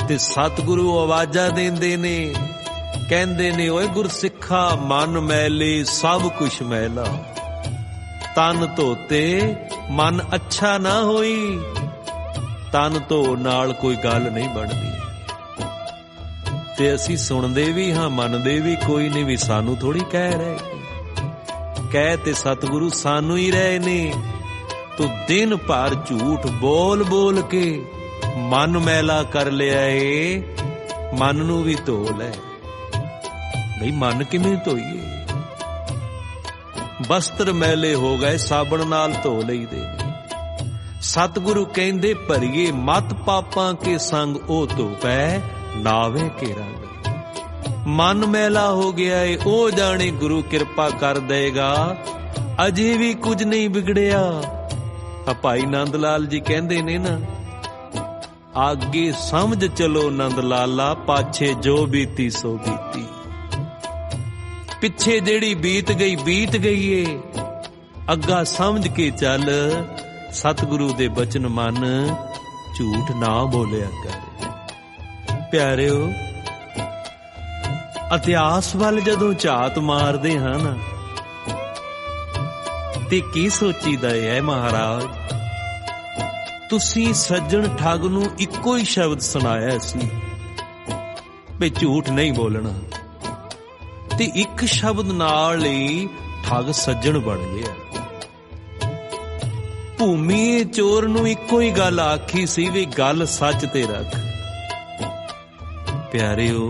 ਤੇ ਸਤਿਗੁਰੂ ਆਵਾਜ਼ਾਂ ਦਿੰਦੇ ਨੇ, ਕਹਿੰਦੇ ਨੇ, ਓਏ ਗੁਰਸਿੱਖਾ ਮਨ ਮੈਲੇ ਸਭ ਕੁਛ ਮੈਲਾ, ਤਨ ਧੋਤੇ ਮਨ ਅੱਛਾ ਨਾ ਹੋਈ। ਤਨ ਧੋ ਨਾਲ ਕੋਈ ਗੱਲ ਨਹੀਂ ਬਣਦੀ। ਤੇ ਅਸੀਂ ਸੁਣਦੇ ਵੀ ਹਾਂ, ਮੰਨਦੇ ਵੀ ਕੋਈ ਨਹੀਂ, ਵੀ ਸਾਨੂੰ ਥੋੜੀ ਕਹਿ ਰਹੇ, ਕਹਿ ਤੇ ਸਤਿਗੁਰੂ ਸਾਨੂੰ ਹੀ ਰਹੇ ਨੇ। ਤੂੰ ਦਿਨ ਭਰ ਝੂਠ ਬੋਲ ਬੋਲ ਕੇ ਮਨ ਮੈਲਾ ਕਰ ਲਿਆ ਏ, ਮਨ ਨੂੰ ਵੀ ਧੋ ਲੈ। ਬਈ ਮਨ ਕਿਵੇਂ ਧੋਈਏ? ਵਸਤਰ ਮੈਲੇ ਹੋ ਗਏ, ਸਾਬਣ ਨਾਲ ਧੋ ਲਈਦੇ। ਸਤਿਗੁਰੂ ਕਹਿੰਦੇ, ਭਰੀਏ ਮਤ ਪਾਪਾਂ ਕੇ ਸੰਗ ਉਹ ਧੋਪੈ ਨਾਵੇ ਕੇ ਰੰਗ। ਮਨ ਮੈਲਾ ਹੋ ਗਿਆ ਏ, ਉਹ ਜਾਣੇ ਗੁਰੂ ਕਿਰਪਾ ਕਰ ਦੇਗਾ, ਅਜੇ ਵੀ ਕੁਝ ਨਹੀਂ ਵਿਗੜਿਆ। ਭਾਈ ਨੰਦ ਲਾਲ ਜੀ ਕਹਿੰਦੇ ਨੇ ਨਾ, आगे समझ चलो नंद लाला, पाछे जो बीती सो बीती। पिछे जेड़ी बीत गई है, अग्गा समझ के चल। सतगुरु दे बचन मन, झूठ ना बोलिया कर। प्यारिओ, इतिहास वाल जदों झात मारदे हां ना, ते की सोचीदा है महाराज? तुसी सज्जन ठग नूं इक्को ही शब्द सुनाया सी भी झूठ नहीं बोलना, ते एक शब्द नाल ही ठग सज्जन बन गया। भूमि चोर नूं इक्को ही गल आखी सी भी गल सच ते रख। प्यारिओ,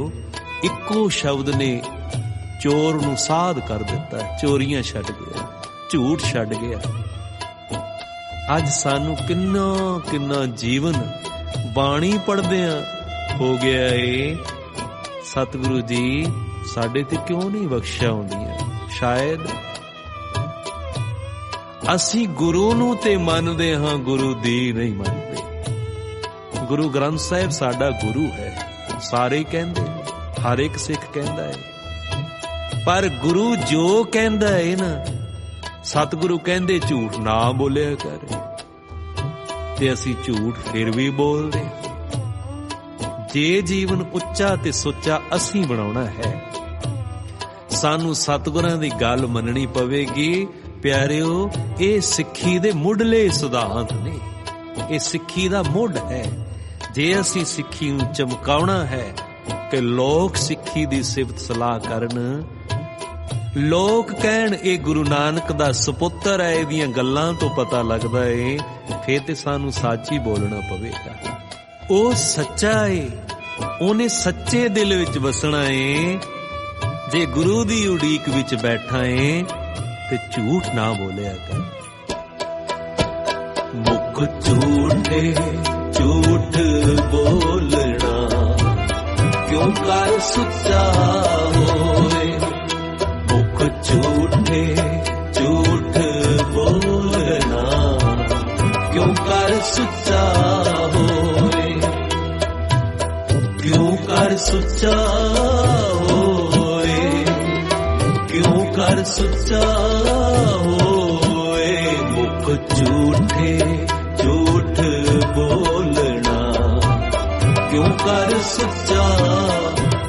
इक्को शब्द ने चोर नूं साध कर दिता, चोरियां छड्ड गया, झूठ छड्ड गया। अज सानू किन्ना किन्ना जीवन बाणी पढ़दियां हो गया है। सतगुरु जी साडे ते क्यों नहीं बख्शिया होंदियां? शायद असी गुरु नूं ते मनदे हां, गुरु दी नहीं मनदे। गुरु ग्रंथ साहिब साडा गुरु है, सारे कहंदे, हर एक सिख कहंदा है। पर गुरु जो कहंदा है ना, सतगुरु कहंदे झूठ ना बोलिया कर, ते असी झूठ फिर भी बोलदे। जे जीवन उच्चा ते सुच्चा असी बनाउणा है, सानू सतगुरां दी गल मननी पवेगी। प्यारिओ, ये सिੱਖੀ दे मुढ़ले सिद्धांत ने, ये सिੱਖੀ दा मुढ़ है। जे असी सिੱਖੀ नूं चमकाउणा है ते लोक सिੱਖੀ दी सिफत सलाह करन, लोक कहण ये गुरु नानक दा सपुत्र है, इहदियां गल्लां तो पता लगदा है, फिर ते सानू सच ही बोलना पवेगा। ओ सच्चा है, ओने सच्चे दिल विच वसना है। जे गुरु दी उड़ीक विच बैठा है ते झूठ ना बोलिया कर। मुख झूठे झूठ बोलना, क्यों कर सच्चा होए। झूठे झूठ बोलना, क्यों कर सच्चा होए। क्यों कर सच्चा होए, क्यों कर सच्चा होए। मुख झूठे झूठ बोलना, क्यों कर सच्चा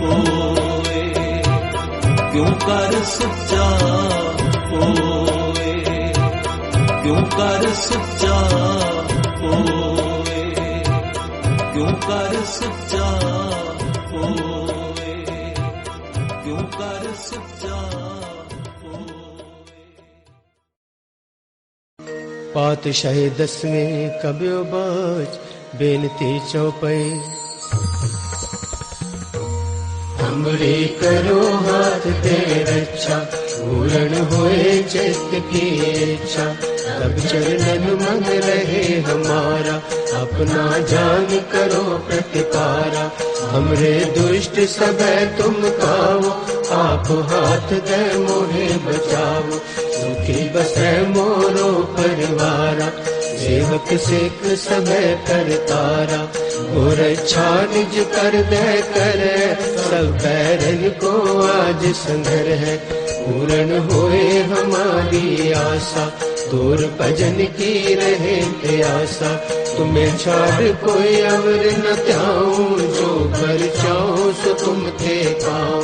होए। क्यों कर सच्चा होए, क्यों कर सच्चा होए। क्यों कर सच्चा होए, क्यों कर सच्चा होए। पातशाही 10वें कब्यो बाज, बेनती चौपाई। हमरे करो हाथ दे रक्षा, पूर्ण होए चित्त की इच्छा। तब चरणन मन रहे हमारा, अपना जान करो प्रतिकारा। हमरे दुष्ट सब तुम काओ, आप हाथ दे मोहे बचाओ। सुखी बसे मोरो परिवारा, सेवक सिख सब करतारा। और अच्छा निज कर दे करे, सब बैरन को आज संघर है। पूर्ण होए हमारी आशा, तोर भजन की रहे प्यासा। तुम्हें छाड़ कोई अवर न त्याऊं, जो कर चाहो सो तुम थे पाओ।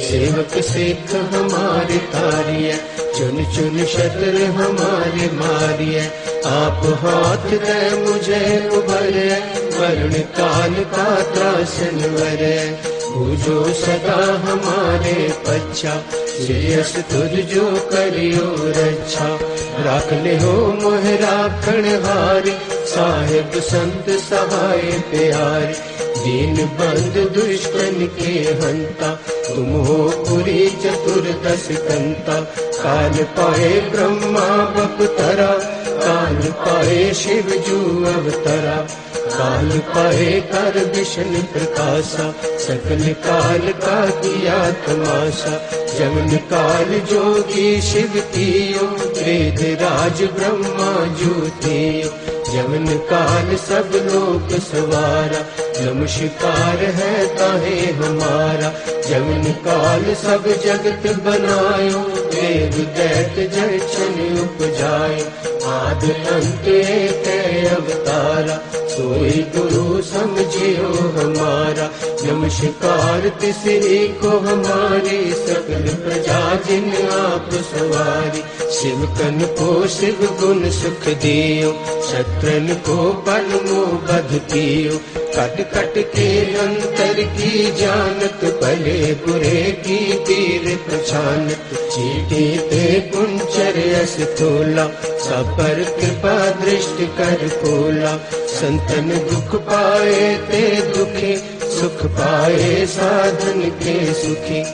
सेवक सिख हमारे तारिय, चुन चुन शत्रु हमारे मारिय। आप हाथ दे मुझे उभरे, वरुण काल का त्रासन वरे। पूजो सदा हमारे पच्छा, श्रेयस तुझ जो करियो रक्षा। राख ले हो मोह राखण हारे, साहिब संत सहाय प्यारे। दीन बंद दुष्टन के हंता, तुम हो पुरी चतुर्दश कंता। काल पाए ब्रह्मा बपतरा, काल पाए शिव जू अवतरा। काल पाए कर विष्णु प्रकाशा, सकल काल का किया तमाशा। जमन काल जोगी शिव कियो, वेद राज ब्रह्मा ज्योतियो। जवन काल सब लोक सवारा, नमस्कार है ताहे हमारा। जवन काल सब जगत बनायो, देव दैत जय छन उपजायो। आद अंत एक अवतारा, सोई गुरु समझियो हमारा। नमस्कार तिसरी को हमारी, सकल प्रजा जिन आप सवारी। शिव कन को शिव गुण सुख दियो, शत्रन को बल मोह बध कियो। कट कट के अंतर की जानत, भले बुरे की तीर पहचानत। चीटी ते कुंचर यस तोला, सब पर कृपा दृष्टि कर खोला। संतन दुख पाए ते दुखी, सुख पाए साधन के सुखी।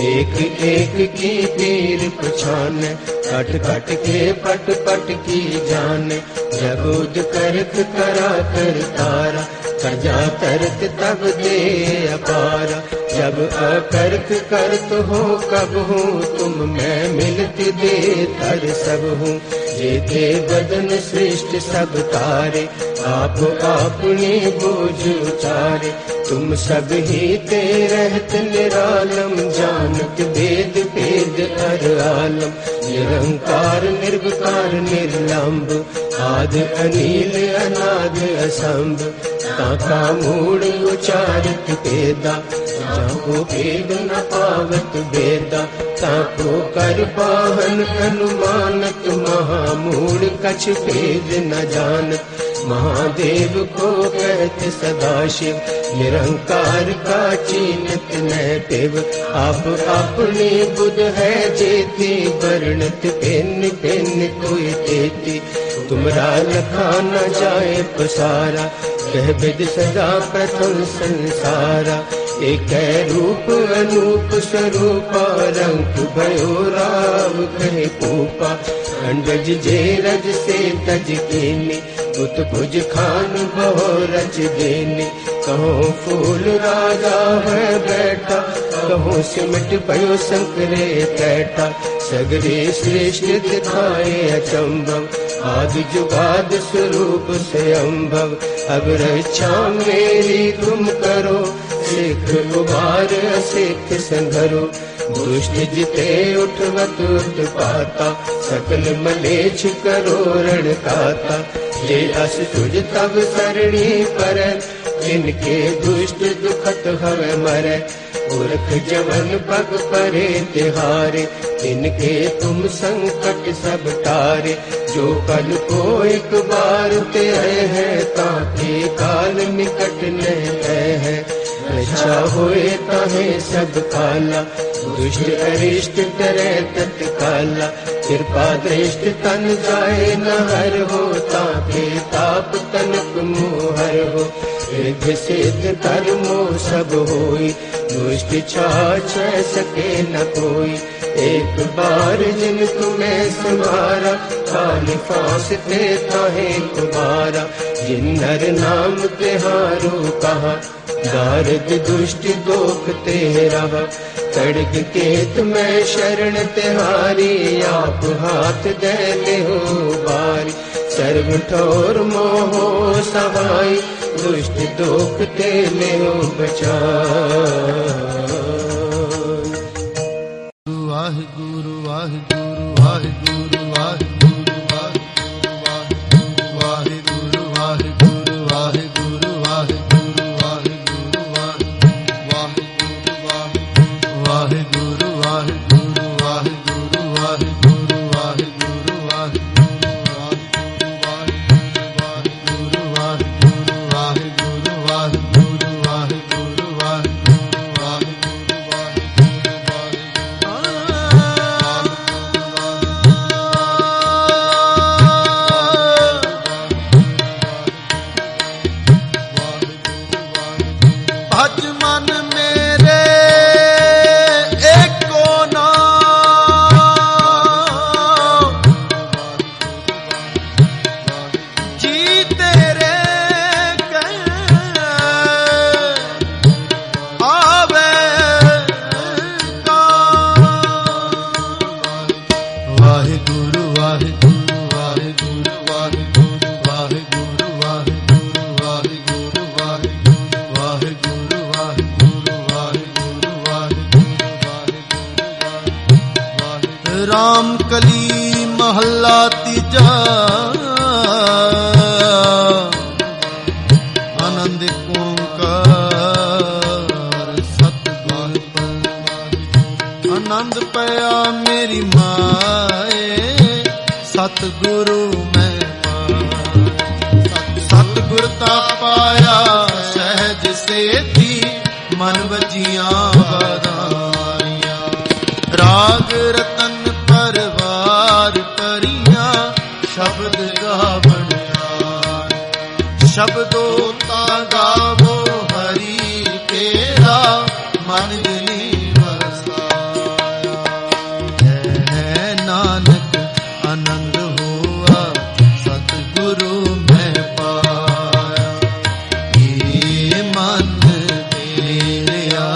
एक एक की पीर पहचान, कट कट के पट पट की जान। जगोद करत करा कर तारा, सजा तरत तब दे अपारा। जब अकर्क करत हो कब हूँ, तुम मैं मिलत दे तर सब हूँ। जेते बदन सृष्ट सब तारे, आप अपने बोझ उचारे। तुम सब ही ते रहत निरालम, जानत वेद भेद हर आलम। निरंकार निर्विकार निर्लंब, आद अनील अनाद असंभ। ताका मूड उचारित पेदा, जाको भेद न पावत वेदा। ताको कर पाहन अनुमानत, महामूड कछ भेद न जानत। महादेव को कहते सदाशिव, निरंकार का चीनत न पेव। आप अपनी बुध है जेती, वर्णत पेन पेन कोई तेती। तुमरा लखा न जाए पसारा, कह विद सदा प्रथम संसारा। एक रूप अनूप स्वरूपा, रंग भयो राव कहे पूपा। अंडज जे रज से तज कीनी, उत भुज खान बहु रच देने। कहो फूल राजा है बैठा, कहो सिमट भयो शंकरे कैठा। सगरे श्रेष्ठ दिखाए अचंभव, आदि जुगाद स्वरूप से अम्भव। अब रक्षा मेरी तुम करो, सिख उबार असिख संघरो। दुष्ट जिते उठवत उत्पाता, सकल मलेच्छ करो रण खाता। जे अस तुझ तब सरणी पर, इनके दुष्ट दुखत हवे मरै। मूर्ख जवन पग परे तिहारे, इनके तुम संकट सब टारे। जो कल को एक बार ते आए हैं, ताके काल निकट न है। रक्षा होए ताहे सब काला, दुष्ट अरिष्ट डरे तत्काला। कृपा दृष्ट तन जाए न हर हो, ताके ताप तनक मोहर हो। रिद्ध सिद्ध कर्मो सब होई, दुष्ट छाछ सके न कोई। एक बार जिन तुम्हें संभारा, काल फांस ते ताहे तुम्हारा। जिन नर नाम तिहारो कहा, दारद दुष्ट दोख ते रहा। तड़क केत में शरण तिहारी, आप हाथ दे ले हो बारी। सर्व ठोर मोहो सवाई, दुष्ट दोख ते ले हो बचाई। वाहिगुरु वाहिगुरु वाहिगुरु वाहिगुरु वाहिगुरु वाहिगुरु वाहिगुरु वाहिगुरु वाहिगुरु वाहिगुरु वाहिगुरु वाहिगुरु वाहिगुरु वाहिगुरु वाहिगुरु वाहिगुरु राम कली महला तीजा आनंद ओंकार सतगुर आनंद पया मेरी माए सतगुरु मैं सतगुर ता पाया सहज सेती मन वजियां बधाइयां राग रतन परवार परियां शब्द गावण शब्दों ता गावो हरि तेरा मन जनी वसाया है नानक आनंद हुआ सतगुरु मैं पाया ये मन मेरा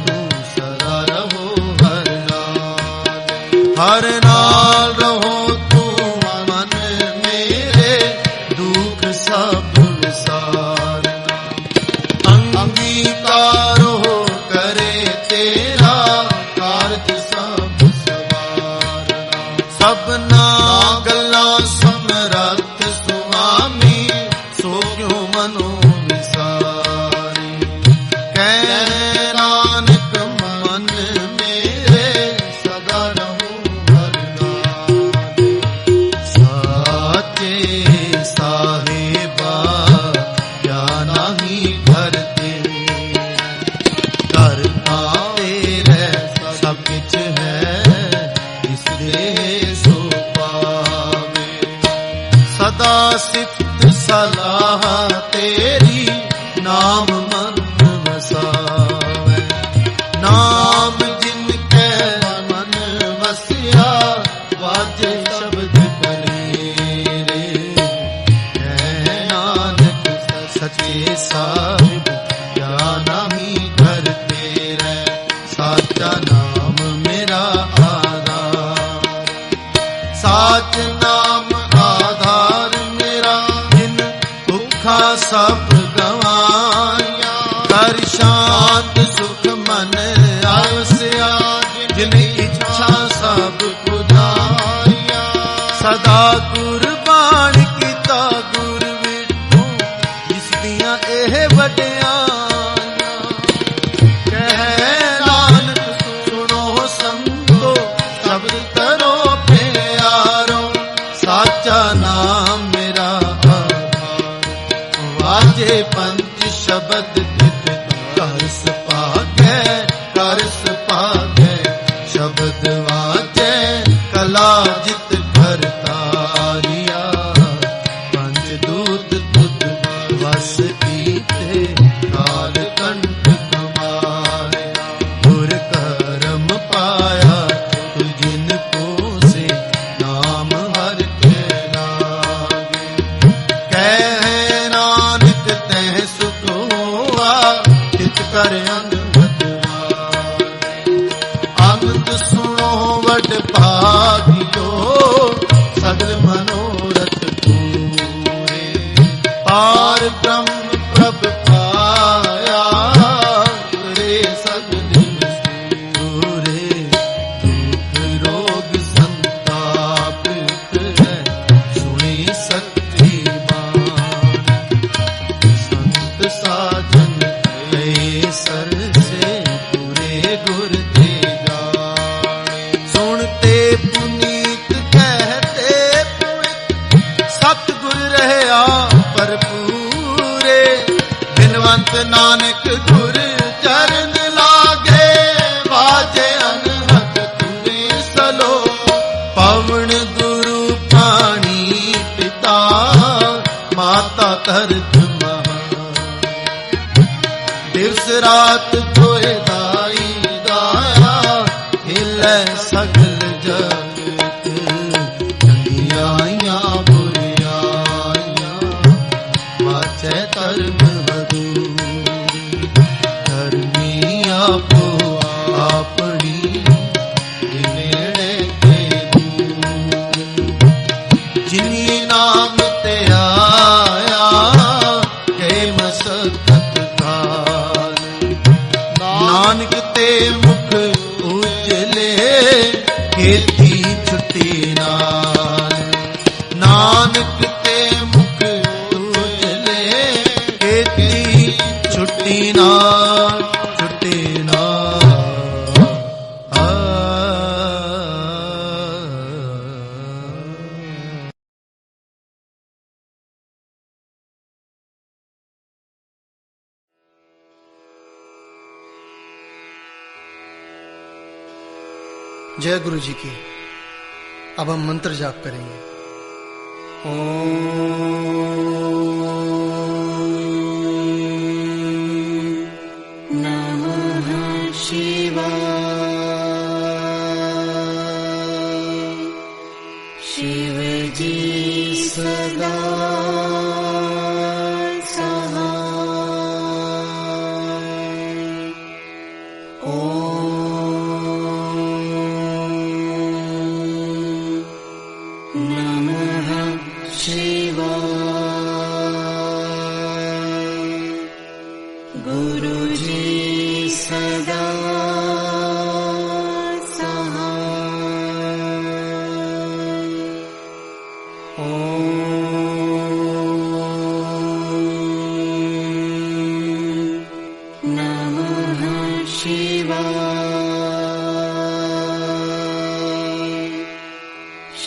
तू सदा रहो हर नाल रहो तू मन मेरे दुख सब विसार अंगीकार हो करे तेरा कारज सब सवार सबना गल्लां समरथ सुआमी सो क्यों मनो विसारी कह नानक मन मेरे सदा रहो साहेबा क्या नहीं करते कर पाते रह सब कुछ है इस देह सो पावे सदा सिफ्त सलाह तेरी नाम मन वसावे नाम जिनके मन वसिया वाजे शब्द सचे साहिब क्या नहीं करते रह साचा नाम मेरा आधार साच नाम आधार मेरा जिन दुखा सब गवाया कर शांत सुख मन आवस्या जिन इच्छा सब बुझाया सदा कुर्बान कीता गुर ਇਹ ਵਡਿਆਈਆਂ ਕਹਿ ਨਾਨਕ ਸੁਣੋ ਸੰਤੋ ਸ਼ਬਦ ਕਰੋ ਪਿਆਰੋ ਸਾਚਾ ਨਾਮ ਮੇਰਾ ਵਾਜੇ ਪੰਜ ਸ਼ਬਦ ਜਿਤ ਕਰ ਸੁਭਾਗੈ ਸ਼ਬਦ ਵਾਜੇ ਕਲਾ ਜਿਤ ਭਰਤਾਰੀਆ ਪੰਜ ਦੂਤ ਤੁਧ ਵਸ काल कंठ कमाए गुर करम पाया तु जिनको से नाम हर के लागे कह नानक तह सुख हुआ चित कर अंगत सुनो वड भागियो सगल मनोरथ पूरे पार ब्रह्म प्रभ पाया रे सगल सूरे दुख रोग संताप है सुनी सच्ची बात संत साजन ले सर से पूरे गुर दे जाने सुनते पुनीत कहते पुनित सतगुर रहया भरपूरे बिनवंत नानक गुर चरण लागे वाजे अनहद तुरे सलो पवन गुरु पानी पिता माता तरत महा दिवस रात धोए दाई दाया हिले सगल जगत चंगियाइयां बुरियाइयां वाचे धर्म धर्मी आपो अपनी नेड़े के जिनी नाम ते आया हे मसकत काल नानक ते मुख उजले खेती ना छुटे ना। जय गुरु जी की। अब हम मंत्र जाप करेंगे। नमः शिवाय। शिव जी सदा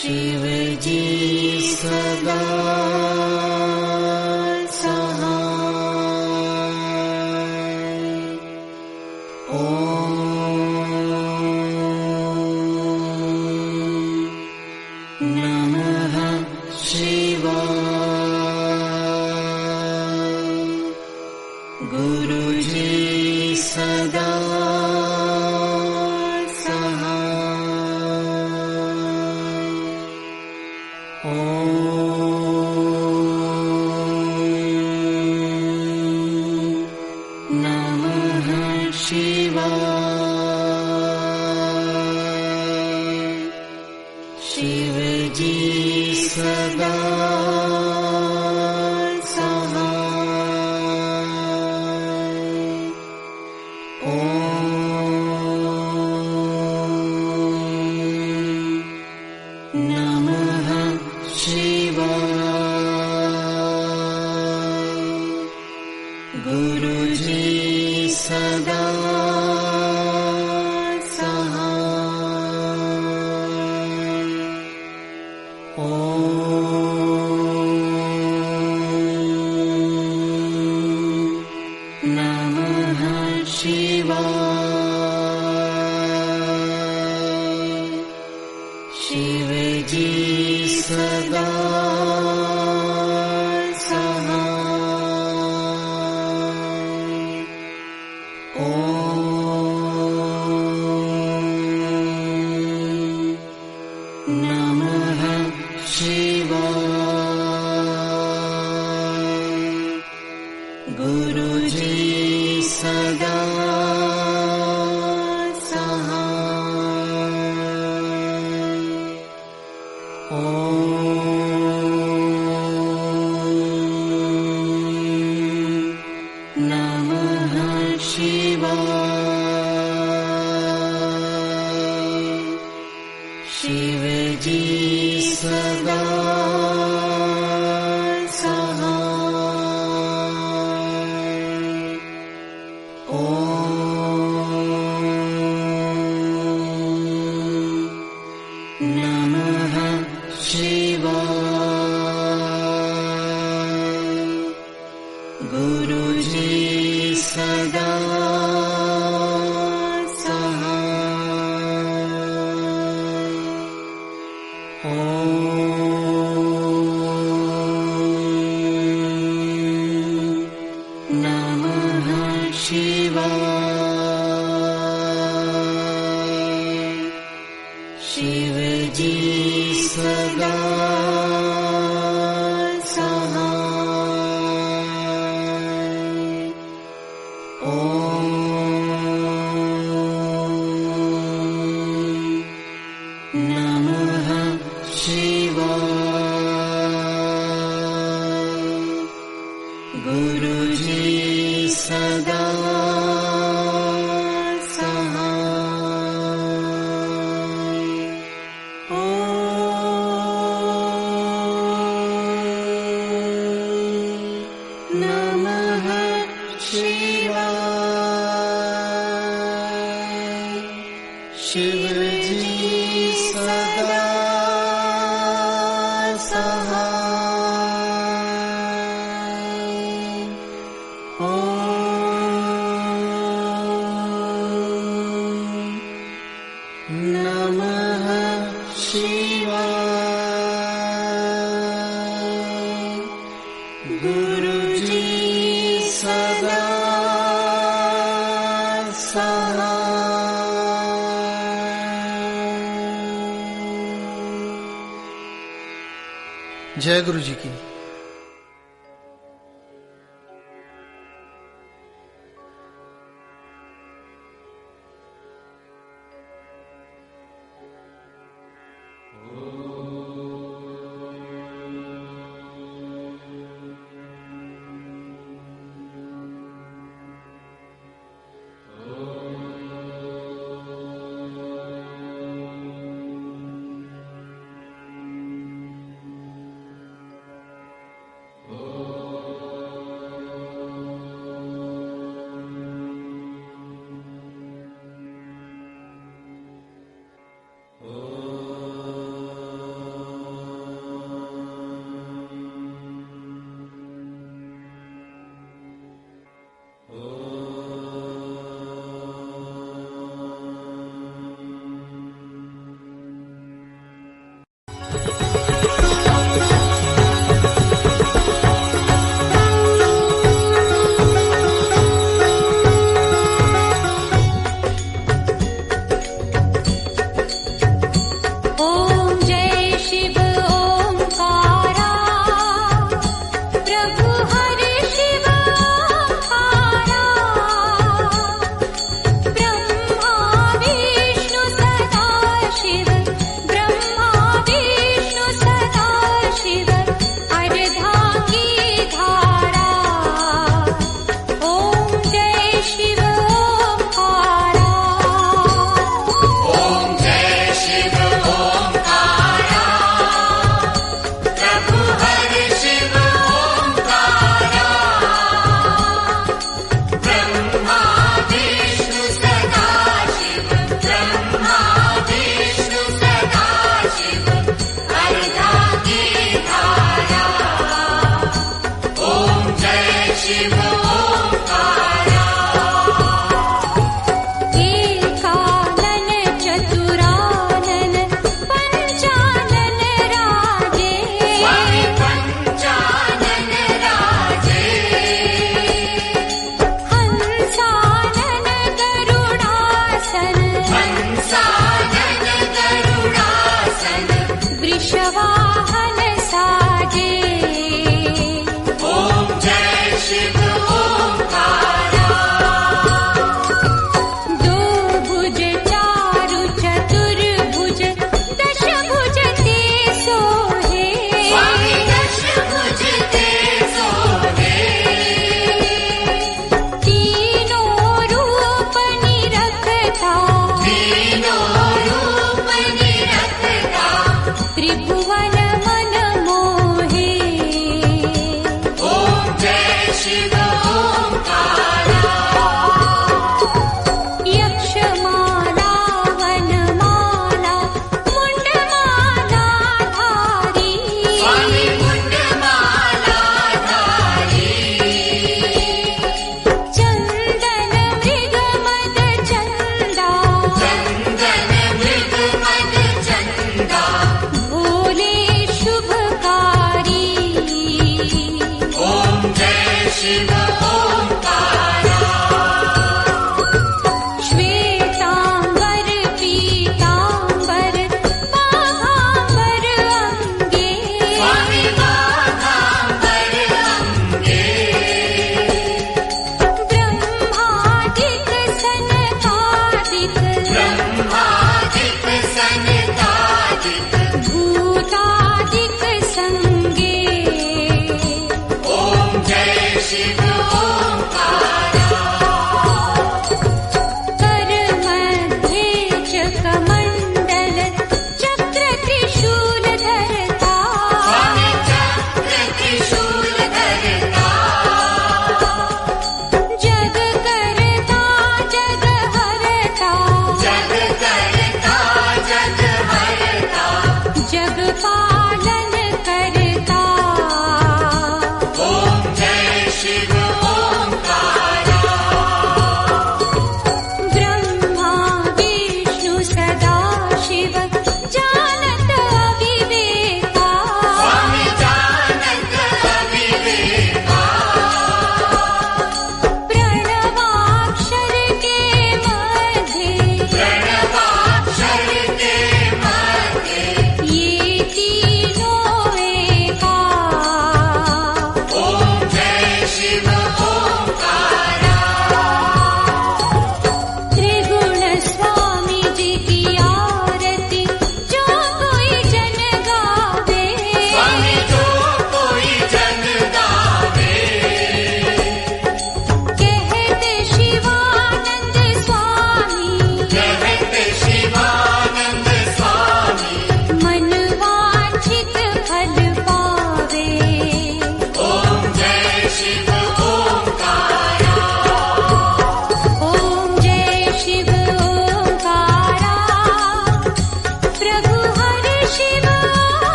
शिव जी सदा सहाय। ओम नमः शिवाय। गुरु जी सदा शिव जी सदा सहाय। ओम नमः शिवाय। गुरु जी सदा शिव जी सदा सहाय। ओम नमः शिवाय। गुरु जी सदा शिव जी सदा सहाय। ओम नमः शिवाय। गुरु जी सदा शिव जी सदा सहाय। ओम नमः शिवाय। गुरु जी सदा शिवाय। शिव जी सदा सहाय। ओम नमः शिवाय। गुरुजी सदा सहाय। जय गुरु जी की।